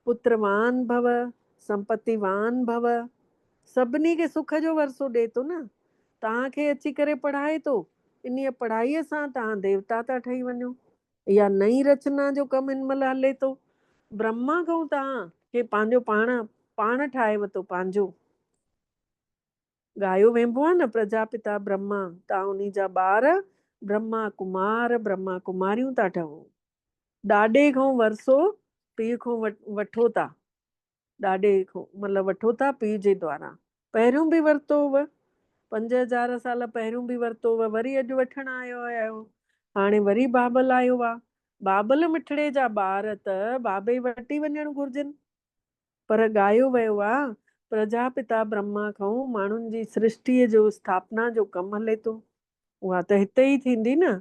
पुत्रवान भव, संपत्तिवान भव। सभिनी खे सुख जो वरसो ॾे थो न। तव्हांखे अची करे पढ़ाए थो। इन पढ़ाईअ सां तव्हां देवता था ठही वञो। इहा नई रचना जो कमु हिन महिल हले थो। ब्रह्मा खां तव्हांखे पंहिंजो पाण ठाहे वरितो पंहिंजो। ॻायो वेंबो आहे न प्रजापिता ब्रह्मा, तव्हां उन्ही जा ॿार ब्रह्मा कुमार ब्रह्मा कुमारियूं था ठहो। ॾाॾे खां वरसो पीउ खां वठो था। ॾाॾे खां मतिलबु वठो था पीउ जे द्वारा। पहिरियों बि वरितो हुअ, 5000 साल पहिरियों बि वरितो हुअ, वरी अॼु वठण आयो। हाणे वरी बाबल आयो आहे। बाबल मिठड़े जा ॿार त बाबे वटि वञणु घुर्जनि। पर ॻायो वियो आहे प्रजापिता ब्रह्मा खां माण्हुनि जी सृष्टिअ जो स्थापना जो कमु हले थो। उहा त हिते ई थींदी न।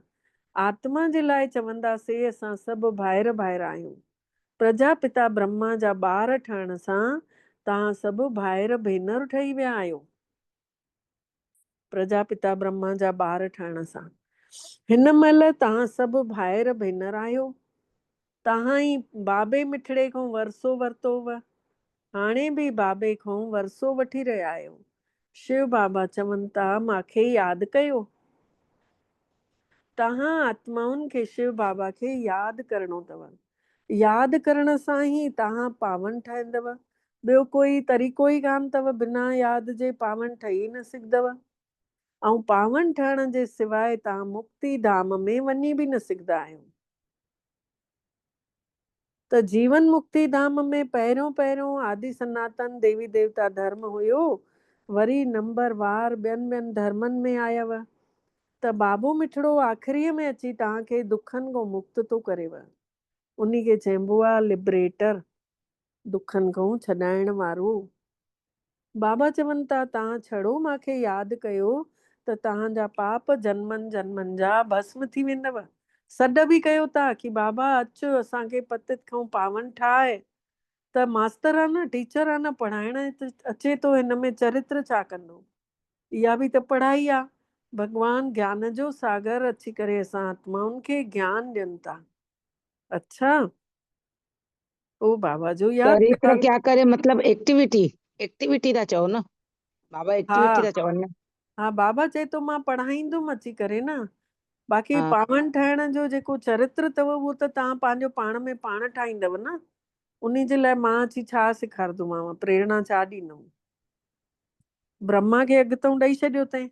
आत्मा जे लाइ चवंदासीं असां सभु भाइर आहियूं। प्रजापिता ब्रह्मा जा ॿार ठहण सां तव्हां सभु भाइर भेनर ठही विया आहियो। प्रजापिता ब्रह्मा जा ॿार ठहण सां हिन महिल तव्हां सभु भाइर भेनर आहियो। तव्हां ई बाबे मिठड़े खां वरसो वरितो हुअ। हाणे बि बाबे खां वरसो वठी रहिया आहियो। शिव बाबा चवनि था मूंखे यादि कयो। तव्हां आत्माउनि खे शिव बाबा खे यादि करणो अथव। यादि करण सां ई तव्हां पावन ठहींदव। ॿियो कोई तरीक़ो ई कान अथव। बिना यादि जे पावन ठही न सघंदव। ऐं पावन ठहण जे सवाइ तव्हां मुक्ति धाम में वञी बि न सघंदा आहियो। त जीवन मुक्ति धाम में पहिरियों पहिरियों आदि सनातन देवी देवता धर्म हुयो, वरी नंबर वार ॿियनि धर्मनि में आयव। त बाबो मिठड़ो आख़िरीअ में अची तव्हांखे दुखनि खां मुक्त थो करेव। उन्ही खे चइबो आहे लिबरेटर, दुखनि खां छॾाइण वारो। बाबा चवनि था तव्हां छड़ो मूंखे यादि कयो त तव्हांजा पाप जन्मनि जन्मनि जा भस्म थी वेंदव। सॾ बि कयो था कि बाबा अचु असांखे पतित खां पावन ठाहे। त मास्तर आहे न, टीचर आहे न, पढ़ाइण अचे थो, हिन में चरित्र छा कंदो? इहा बि त पढ़ाई आहे। भगवान ज्ञान जो सागर अची करे असां आत्माउनि खे ज्ञान ॾियनि था। अच्छा, ओ बाबा जो यादि चरित्र प्यार। क्या करे मतलब एक्टिविटी था चओ न, बाबा एक्टिविटी हा था चवनि न। हा, बाबा चए थो मां पढ़ाईंदुमि अची करे न। बाक़ी हा पावन ठहिण जो जेको चरित्र अथव उहो त तव्हां पंहिंजो पाण में पाण ठाहींदव न। उन्ही जे लाइ मां अची छा सेखारींदोमांव, प्रेरणा छा ॾींदुमि? ब्रह्मा खे अॻितो ॾेई छॾियो अथई।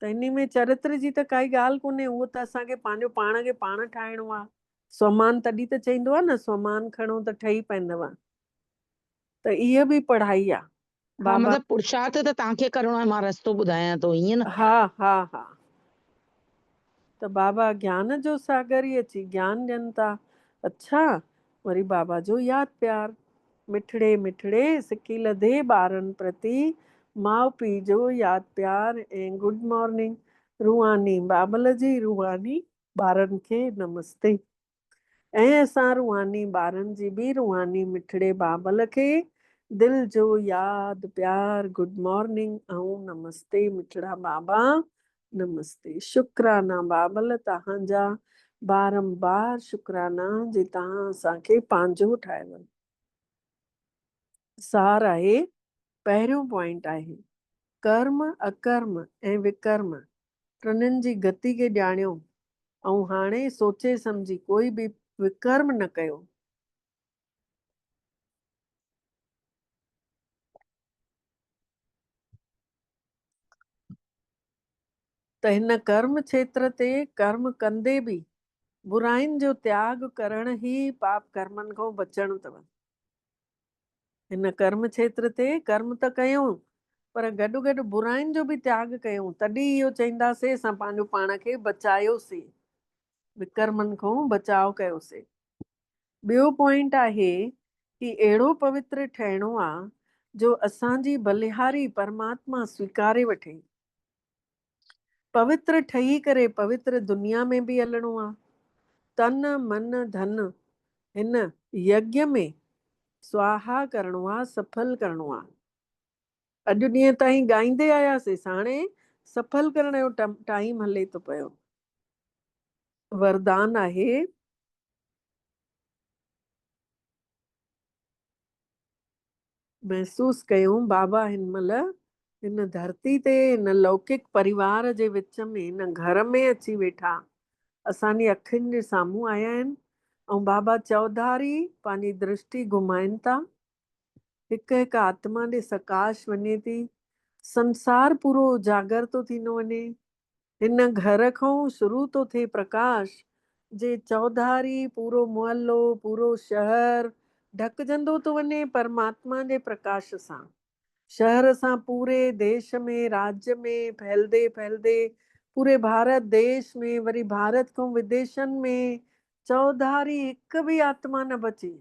त इन में चरित्र जी त काई ॻाल्हि कोन्हे, उहो त असांखे पंहिंजो पाण खे पाण ठाहिणो आहे। स्वमान तॾहिं त चईंदो आहे न, स्वमान खणो त ठही पवंदव। त इहा बि पढ़ाई आहे। हा, बाबा मतलब पुरुषार्थ त तव्हांखे करिणो आहे, मां रस्तो ॿुधायां थो, ईअं न। हा हा हा, त बाबा ज्ञान जो सागर ई अची ज्ञान ॾियनि था। अच्छा, वरी बाबा जो यादि प्यार। मिठड़े मिठड़े सिकी लधे ॿारनि प्रति माउ पीउ जो यादि प्यार ऐं गुड मॉर्निंग। रूहानी बाबल जी रूहानी ॿारनि खे नमस्ते। ऐं असां रूहानी ॿारनि जी बि रूहानी मिठड़े बाबल खे दिल जो यादि प्यार, गुड मॉर्निंग ऐं नमस्ते। मिठड़ा बाबा नमस्ते। शुक्राना बाबल तव्हांजा, बारंबार शुक्राना जे तव्हां असांखे पंहिंजो ठाहियो। सार आहे, पहिरियों पॉइंट आहे कर्म अकर्म ऐं विकर्म टिनिनि जी गति खे ॼाणियो ऐं हाणे सोचे सम्झी कोई बि विकर्म न कयो। त हिन कर्म क्षेत्र ते कर्म कंदे बि बुराइनि जो त्याग करण ही पाप कर्मनि खां बचणु अथव। हिन कर्म क्षेत्र ते कर्म त कयूं, पर गॾु गॾु बुराइनि जो बि त्याग कयूं, तॾहिं इहो चईंदासीं असां पंहिंजो पाण खे बचायोसीं, विकर्मनि खां बचाव कयोसीं। ॿियो पॉइंट आहे कि अहिड़ो पवित्र ठहिणो आहे जो असांजी बलिहारी परमात्मा स्वीकारे वठे। पवित्र ठही करे पवित्र दुनिया में बि हलणो आहे। तन मन धन हिन यज्ञ में स्वाहा करणो आहे, सफल करणो आहे। अॼु ॾींहं ताईं ॻाईंदे आयासीं, हाणे सफल करण जो टाइम हले थो पियो। वरदान आहे महसूस कयूं बाबा हिन महिल हिन धरती ते हिन लौकिक परिवार जे विच में हिन घर में अची वेठा असांजी अखियुनि जे साम्हूं आया आहिनि ऐं बाबा चौधारी पंहिंजी दृष्टि घुमाइनि था। हिकु हिकु आत्मा ॾे सकाश वञे थी, संसार पूरो उजागर थो थींदो वञे। हिन घर खां शुरू थो थिए प्रकाश जे चौधारी पूरो मुहल्लो पूरो शहर ढकजंदो थो वञे परमात्मा जे प्रकाश सां। शहर सां पूरे देश में राज्य में फैलदे फैलदे पूरे भारत देश में, वरी भारत खां विदेशनि में चौधारी हिकु बि आत्मा न बचे।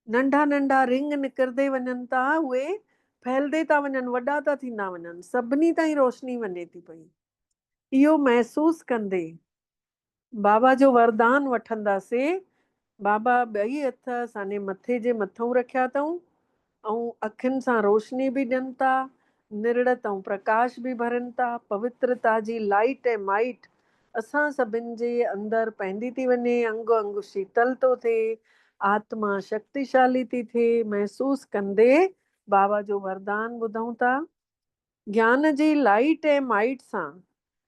नंढा नंढा रिंग निकिरंदे वञनि था, उहे फैलदे था वञनि, वॾा था थींदा वञनि, सभिनी ताईं रोशनी वञे थी पई। इहो महसूस कंदे बाबा जो वरदान वठंदासीं। बाबा ॿई हथ असांजे मथे जे मथां रखिया अथऊं ऐं अखियुनि सां रोशनी बि ॾियनि था, निर्ड़त ऐं प्रकाश बि भरनि था। पवित्रता जी लाइट ऐं माइट असां सभिनि जे अंदरि पवंदी थी वञे, अंग अंग शीतल थो थिए, आत्मा शक्तिशाली थी थिए। महसूस कंदे बाबा जो वरदान ॿुधूं था। ज्ञान जी लाइट ऐं माइट सां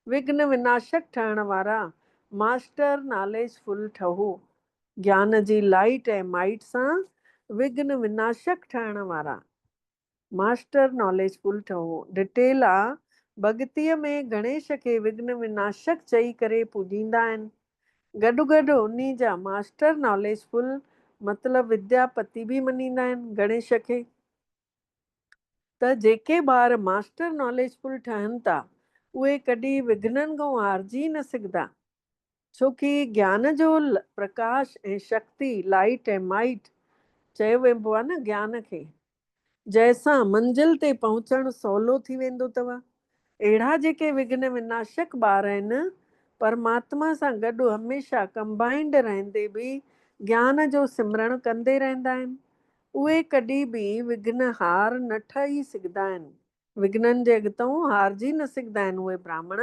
विघ्न विनाशक ठहण वारा मास्टर नॉलेजफुल ठहो। ज्ञान जी लाइट ऐं माइट सां विघ्न विनाशक ठहण वारा मास्टर नॉलेजफुल ठहो। डिटेल आहे भॻतीअ में गणेश खे विघ्न विनाशक चई करे पूॼींदा आहिनि। गॾो गॾु उन्ही जा मास्टर नॉलेजफुल मतिलबु विद्यापति बि मञींदा आहिनि गणेश खे। त जेके ॿार मास्टर नॉलेजफुल ठहनि था उहे कॾहिं विघ्ननि खां हारजी न सघंदा, छोकी ज्ञान जो प्रकाश ऐं शक्ति, लाइट ऐं माइट चयो वेंदो आहे न ज्ञान खे, जंहिंसां मंज़िल ते पहुचणु सवलो थी वेंदो अथव। अहिड़ा जेके विघ्न विनाशक ॿार आहिनि परमात्मा सां गॾु हमेशह कंबाइंड रहंदे बि ज्ञान जो सिमरण कंदे रहंदा आहिनि, उहे कॾहिं बि विघ्न हार न ठही सघंदा आहिनि। विघ्ननि जे अॻितो हारजी न सघंदा आहिनि उहे ब्राह्मण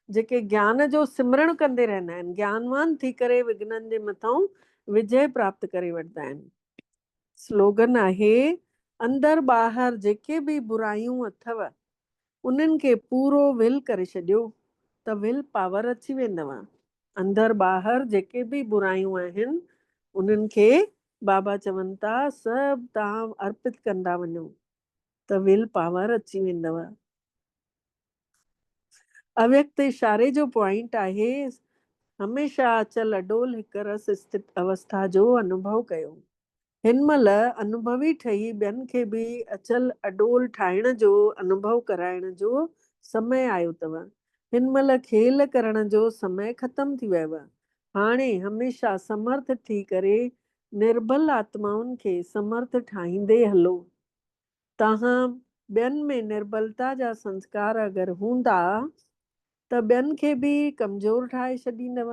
जेके ज्ञान जो सिमरण कंदे रहंदा आहिनि, ज्ञानवान थी करे विघ्ननि जे मथां विजय प्राप्त करे वठंदा आहिनि। स्लोगन आहे, अंदर ॿाहिरि जेके बि बुरायूं अथव उन्हनि खे पूरो विल करे छॾियो त विल पावर अची वेंदव। अंदर ॿाहिरि जेके बि बुरायूं आहिनि उन्हनि खे बाबा चवनि था सभु तव्हां अर्पित कंदा वञो त विल पावर अची वेंदव। अव्यक्त इशारे जो पॉइंट आहे, हमेशह अचल अडोल हिकु रस स्थित अवस्था जो अनुभव कयो। हिन महिल अनुभवी ठही ॿियनि खे बि अचल अडोल ठाहिण जो अनुभव कराइण जो समय आयो अथव। हिन महिल खेल करण जो समय ख़तम थी वियो आहे। हाणे हमेशह समर्थ थी करे निर्बल आत्माउनि खे समर्थ ठाहींदे हलो। तव्हां ॿियनि में निर्बलता जा संस्कार अगरि हूंदा त ॿियनि खे बि कमज़ोर ठाहे छॾींदव।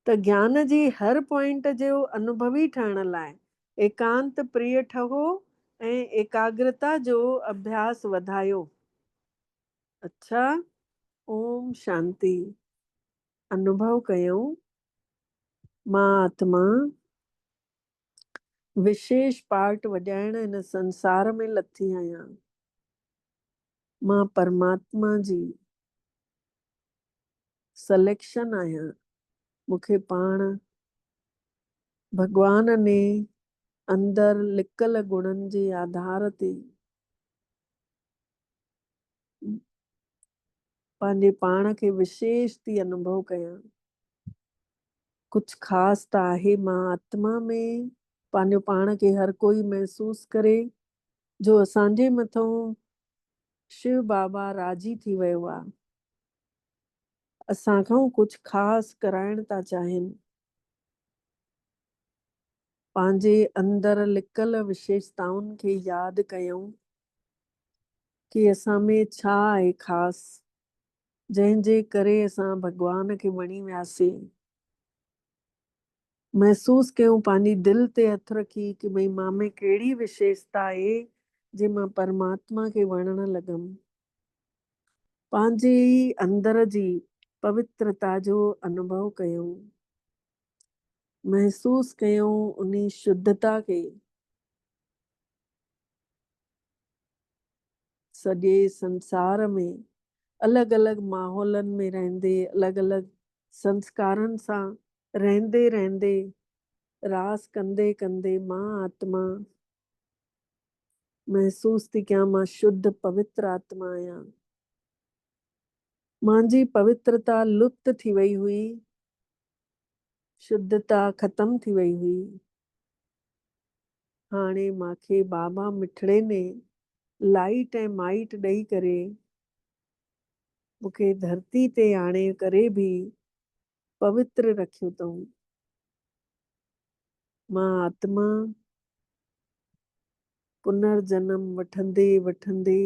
त ज्ञान जी हर पॉइंट जो अनुभवी ठहण लाइ एकांत प्रिय ठहो ऐं एकाग्रता जो अभ्यास वधायो। अच्छा, ओम शांति। अनुभव कयूं, मां आत्मा विशेष पार्ट वॼाइण हिन संसार में लथी आहियां। मां परमात्मा जी सलेक्शन आहियां। मूंखे पाण भगवान ने अंदर लिकल गुणनि जे आधार ते पंहिंजे पाण खे विशेष थी अनुभव कयां। कुछ ख़ास त आहे मां आत्मा में पंहिंजो पाण खे हर कोई महसूस करे जो असांजे मथां शिव बाबा राजी थी वियो आहे। असांखां कुछ ख़ास कराइण था चाहिनि। पंहिंजे अंदर लिकल विशेषताउनि खे यादि कयूं कि असां में छा आहे ख़ासि, जंहिंजे करे असां भगवान खे वणी वियासीं। महसूस कयूं पंहिंजी दिलि ते हथ रखी कि भई मां में कहिड़ी विशेषता आहे जे मां परमात्मा खे वणण लॻमि। पंहिंजे ई अंदर जी पवित्रता जो अनुभव कयूं। महसूस कयूं उन शुद्धता खे। सॼे संसार में अलॻि अलॻि माहौलनि में रहंदे, अलॻि अलॻि संस्कारनि सां रहंदे रहंदे, रास कंदे कंदे मां आत्मा महसूस थी कयां मां शुद्ध पवित्र आत्मा आहियां। मुंहिंजी पवित्रता लुप्त थी वई हुई, शुद्धता ख़तम थी वई हुई। हाणे मूंखे बाबा मिठड़े ने लाइट ऐं माइट ॾेई करे मूंखे धरती ते आणे करे बि पवित्र रखियो अथऊं। मां आत्मा पुनर्जन्म वठंदे वठंदे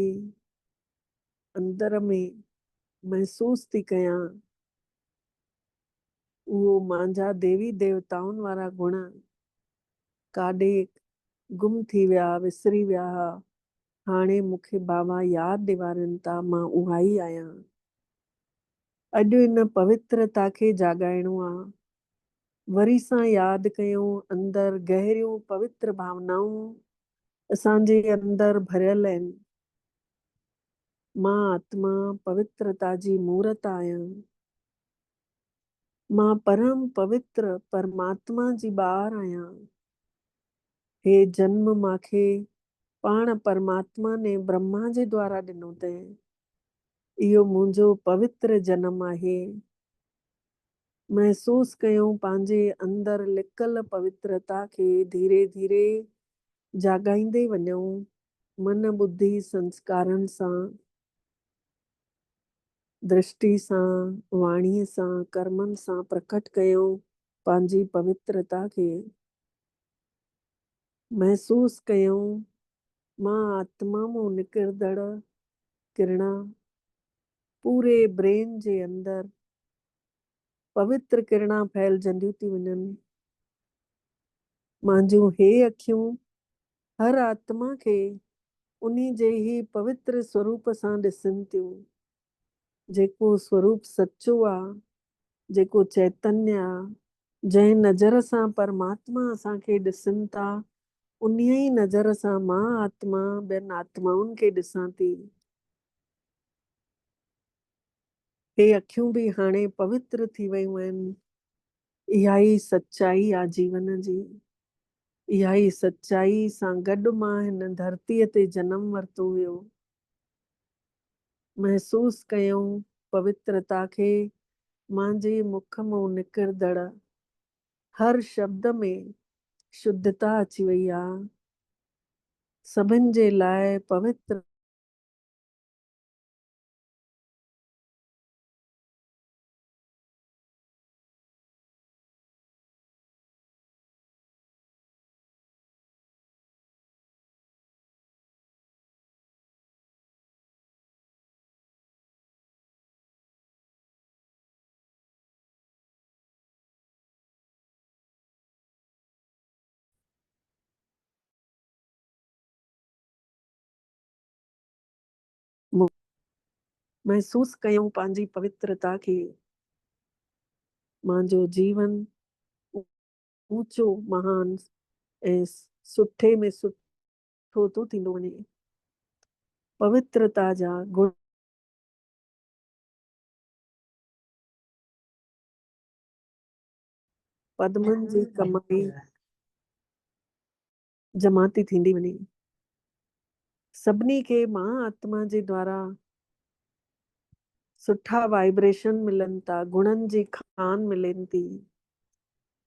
अंदर में महसूस थी कयां उहो मुंहिंजा देवी देवताउनि वारा गुण काॾे गुम थी विया, विसरी विया। हाणे मूंखे बाबा यादि ॾियारनि था मां उहा ई आहियां। अॼु इन पवित्रता खे जाॻाइणो आहे। वरी सां यादि कयूं अंदर गहरियूं पवित्र भावनाऊं असांजे अंदर भरियल आहिनि। मां आत्मा पवित्रता जी मूर्त आहियां। मां परम पवित्र परमात्मा जी ॿार आहियां। हे जन्म मूंखे पाण परमात्मा ने ब्रह्मा जे द्वारा ॾिनो अथई। इहो मुंहिंजो पवित्र जनम आहे। महसूस कयूं पंहिंजे अंदर लिकल पवित्रता खे धीरे धीरे जाॻाईंदे वञूं, मन बुद्धि संस्कारनि सां, दृष्टि सां, वाणीअ सां, कर्मनि सां प्रकट कयूं पंहिंजी पवित्रता खे। महसूस कयूं मां आत्मा मां निकिरंदड़ किरणा पूरे ब्रेन जे अंदर पवित्र किरणा फैलजंदियूं थी वञनि। मुंहिंजूं हे अखियूं हर आत्मा खे उन्ही जे ही पवित्र स्वरूप सां ॾिसनि थियूं, जेको स्वरूप सच्चो आहे, जेको चैतन्य आहे, जंहिं नज़र सां परमात्मा असांखे ॾिसनि था, उन्हीअ ई नज़र सां मां आत्मा ॿियनि आत्माउनि खे ॾिसां थी। हे अखियूं बि हाणे पवित्र थी वियूं आहिनि। इहा ई सच्चाई आहे जीवन जी। इहा ई सच्चाई सां गॾु मां हिन धरतीअ ते जनम वरितो हुयो। महसूस कयूं पवित्रता खे मुंहिंजे मुख मां निकिरंदड़ हर शब्द में शुद्धता अची वई आहे। सभिनि जे लाइ पवित्र महसूस कयूं पंहिंजी पवित्रता खे। मुंहिंजो जीवन ऊंचो महान ऐं सुठे में सुठो थो थींदो वञे। पवित्रता जा गुण पद्मनि जी कमाई जमा थी थींदी वञे। सभिनी खे मां आत्मा जे द्वारा सुठा वाइब्रेशन मिलनि था, गुणनि जी खान मिलनि थी।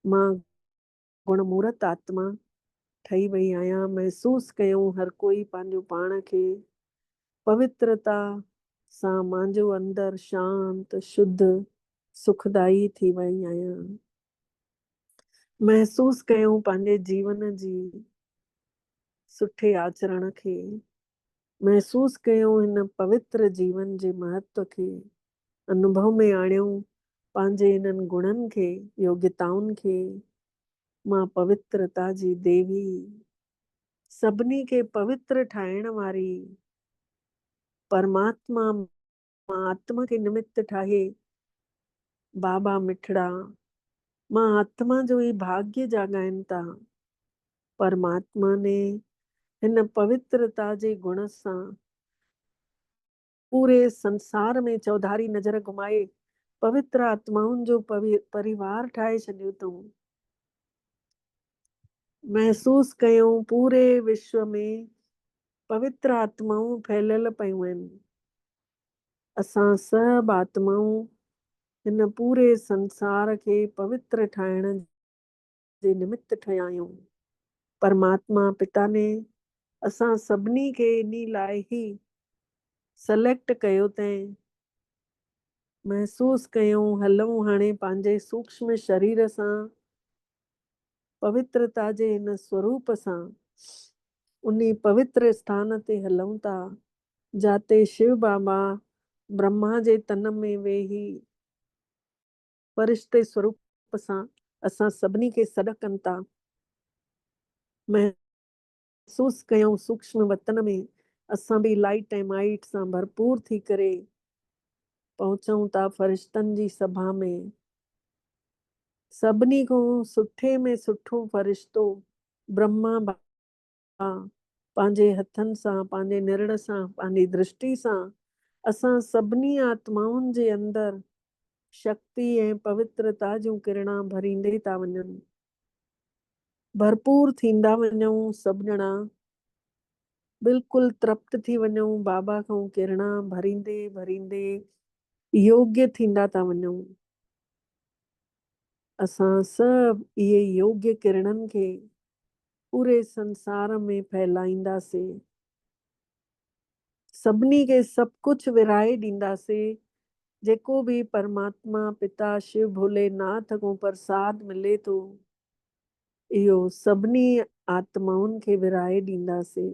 मां गुणमूर्त आत्मा ठही वई आहियां। महसूस कयूं हर कोई पंहिंजो पाण खे पवित्रता सां मुंहिंजो अंदर शांत शुद्ध सुखदाई थी वई आहियां। महसूस कयूं पंहिंजे जीवन जी सुठे आचरण खे। महसूस कयूं हिन पवित्र जीवन जे महत्व खे। अनुभव में आणियूं पंहिंजे हिननि गुणनि खे, योग्यताउनि खे। मां पवित्रता जी देवी, सभिनी खे पवित्र ठाहिण वारी परमात्मा, मां आत्मा खे निमित्त ठाहे बाबा मिठड़ा, मां आत्मा जो ई भाग्य जाॻाइनि था। परमात्मा ने हिन पवित्रता जे गुण सां पूरे संसार में चौधारी नज़र घुमाए पवित्र आत्माउनि जो परिवार ठाहे छॾियो अथऊं। महसूस कयूं पूरे विश्व में पवित्र आत्माऊं फैलियल पियूं आहिनि। असां सभु आत्माऊं हिन पूरे संसार खे पवित्र ठाहिण जे निमित्त ठहिया आहियूं। परमात्मा पिता ने असां सभिनी खे इन लाइ ई सेलेक्ट कयो अथईं। महसूस कयूं हलूं हाणे पंहिंजे सूक्ष्म शरीर सां पवित्रता जे हिन स्वरूप सां उन्ही पवित्र स्थान ते हलूं था, जाते शिव बाबा ब्रह्मा जे तन में वेही फरिश्ते स्वरूप सां असां सभिनी खे सॾु कनि था। महसूस कयूं सूक्ष्म वतन में असां बि लाइट ऐं माइट सां भरपूर थी करे पहुचूं था फरिश्तनि जी सभा में। सभिनी खां सुठे में सुठो फरिश्तो ब्रह्मा बाबा पंहिंजे हथनि सां, पंहिंजे निरण सां, पंहिंजी दृष्टि सां असां सभिनी आत्माउनि जे अंदर शक्ति ऐं पवित्रता जूं किरणा भरींदे था वञनि। भरपूर थींदा वञूं सभु ॼणा। बिल्कुलु तृप्त थी वञूं, बाबा खां किरणा भरींदे भरींदे योग्य थींदा था वञूं। असां सभु इहे योग्य किरणनि खे पूरे संसार में फैलाईंदासीं। सभिनी खे सभु कुझु विराए ॾींदासीं। जेको बि परमात्मा पिता शिव भोलेनाथ खां प्रसाद मिले थो, इहो सभिनी आत्माउनि खे विराए ॾींदासीं।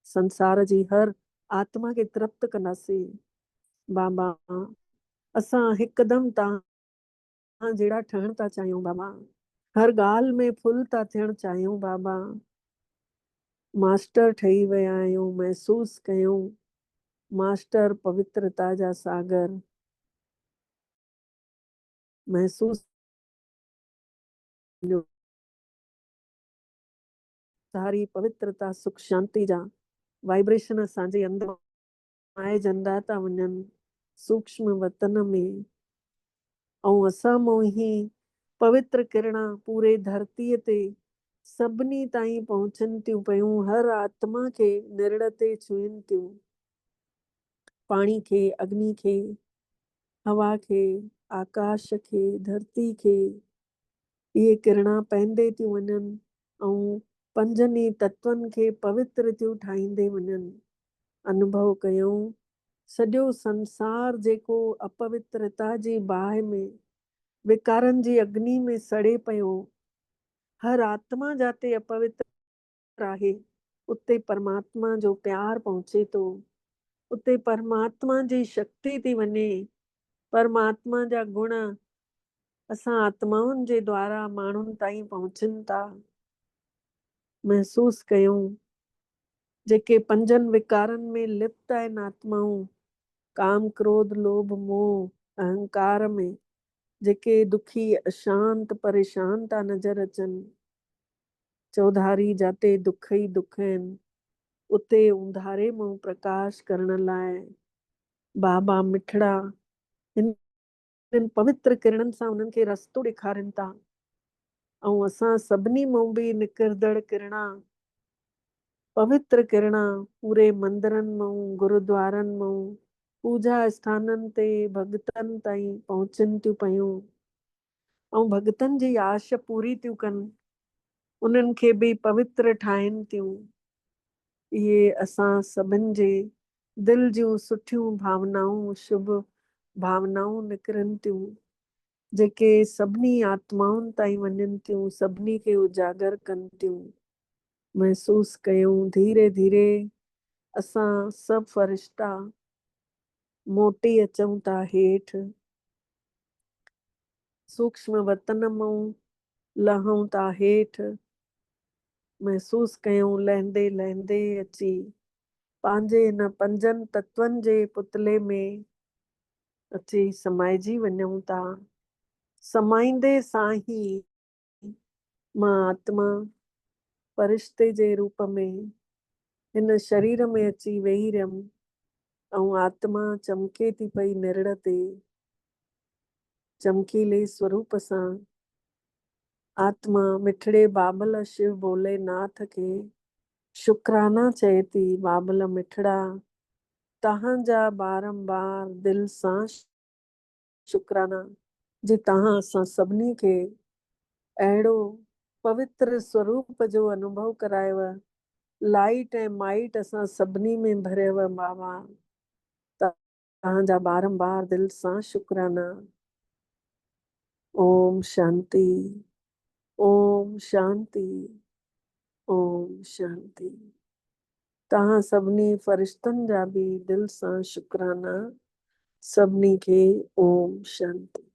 संसार जी हर आत्मा खे तृप्त कंदासीं। बाबा, असां हिकदमि तव्हां जहिड़ा ठहण था चाहियूं बाबा। हर ॻाल्हि में फुल था थियण चाहियूं बाबा। मास्टर ठही विया आहियूं, महसूस कयूं मास्टर पवित्रता जा सागर। महसूस सारी पवित्रता सुख शांति जा वाइब्रेशन असांजे अंदर माइजंदा था वञनि सूक्ष्म वतन में। ऐं असां मों ही पवित्र किरणा पूरे धरतीअ ते सभिनी ताईं पहुचनि थियूं पियूं। हर आत्मा खे निर्ड़ ते छुअनि थियूं। पाणी खे, अग्नि खे, हवा खे, आकाश खे, धरती खे इहे किरणा पहंदे थियूं वञनि ऐं पंजनि ई तत्वनि खे पवित्र थियूं ठाहींदे वञनि। अनुभव कयूं सॼो संसार जेको अपवित्रता जी बाहि में विकारनि जी अग्नि में सड़े पियो, हर आत्मा जाते अपवित्र आहे, उते परमात्मा जो प्यार पहुचे थो। उते परमात्मा जी शक्ति थी वञे। परमात्मा जा गुण असां आत्माउनि जे द्वारा माण्हुनि ताईं पहुचनि था। महसूस कयूं जेके पंजनि विकारनि में लिप्त आहिनि आत्माऊं, काम क्रोध लोभ मोह अहंकार में, जेके दुखी अशांत परेशान था नज़र अचनि। चौधारी जाते दुख ई दुख आहिनि, उते उंधारे मां प्रकाश करण लाइ बाबा मिठड़ा इन पवित्र किरणनि सां उन्हनि खे रस्तो ॾेखारनि था। ऐं असां सभिनी मां बि निकिरंदड़ किरणा पवित्र किरणा पूरे मंदिरनि मां, गुरुद्वारनि मां, पूजा स्थाननि ते भगतनि ताईं पहुचनि थियूं पियूं ऐं भगतनि जी आश पूरी थियूं कनि। उन्हनि खे बि पवित्र ठाहिनि थियूं। इहे असां सभिनि जे दिलि जूं सुठियूं भावनाऊं, शुभ भावनाऊं निकिरनि थियूं, जेके सभिनी आत्माउनि ताईं वञनि थियूं, सभिनी खे उजागर कनि थियूं। महसूस कयूं धीरे धीरे असां सभु फरिश्ता मोटी अचूं था हेठि। सूक्ष्म वतन मां लहूं था हेठि। महसूस कयूं लहंदे लहंदे अची पंहिंजे हिन पंजनि तत्वनि जे पुतले में अची समाइजी वञूं था। समाईंदे सां ई मां आत्मा फरिश्ते जे रूप में हिन शरीर में अची वेही रहियमि ऐं आत्मा चमके थी पई निर्ड़ ते। चमकीले स्वरूप सां आत्मा मिठड़े बाबल शिव भोलेनाथ खे शुक्राना चए थी। बाबल मिठड़ा, तव्हांजा बारंबार दिल सां शुक्राना जी तव्हां असां सभिनी खे अहिड़ो पवित्र स्वरूप जो अनुभव करायव। लाइट ऐं माइट असां सभिनी में भरियव बाबा। तव्हांजा बारंबार दिल सां शुक्राना। ओम शांति, ओम शांति, ओम शांति। तव्हां सभिनी फरिश्तनि जा बि दिल सां शुक्राना। सभिनी खे ओम शांति।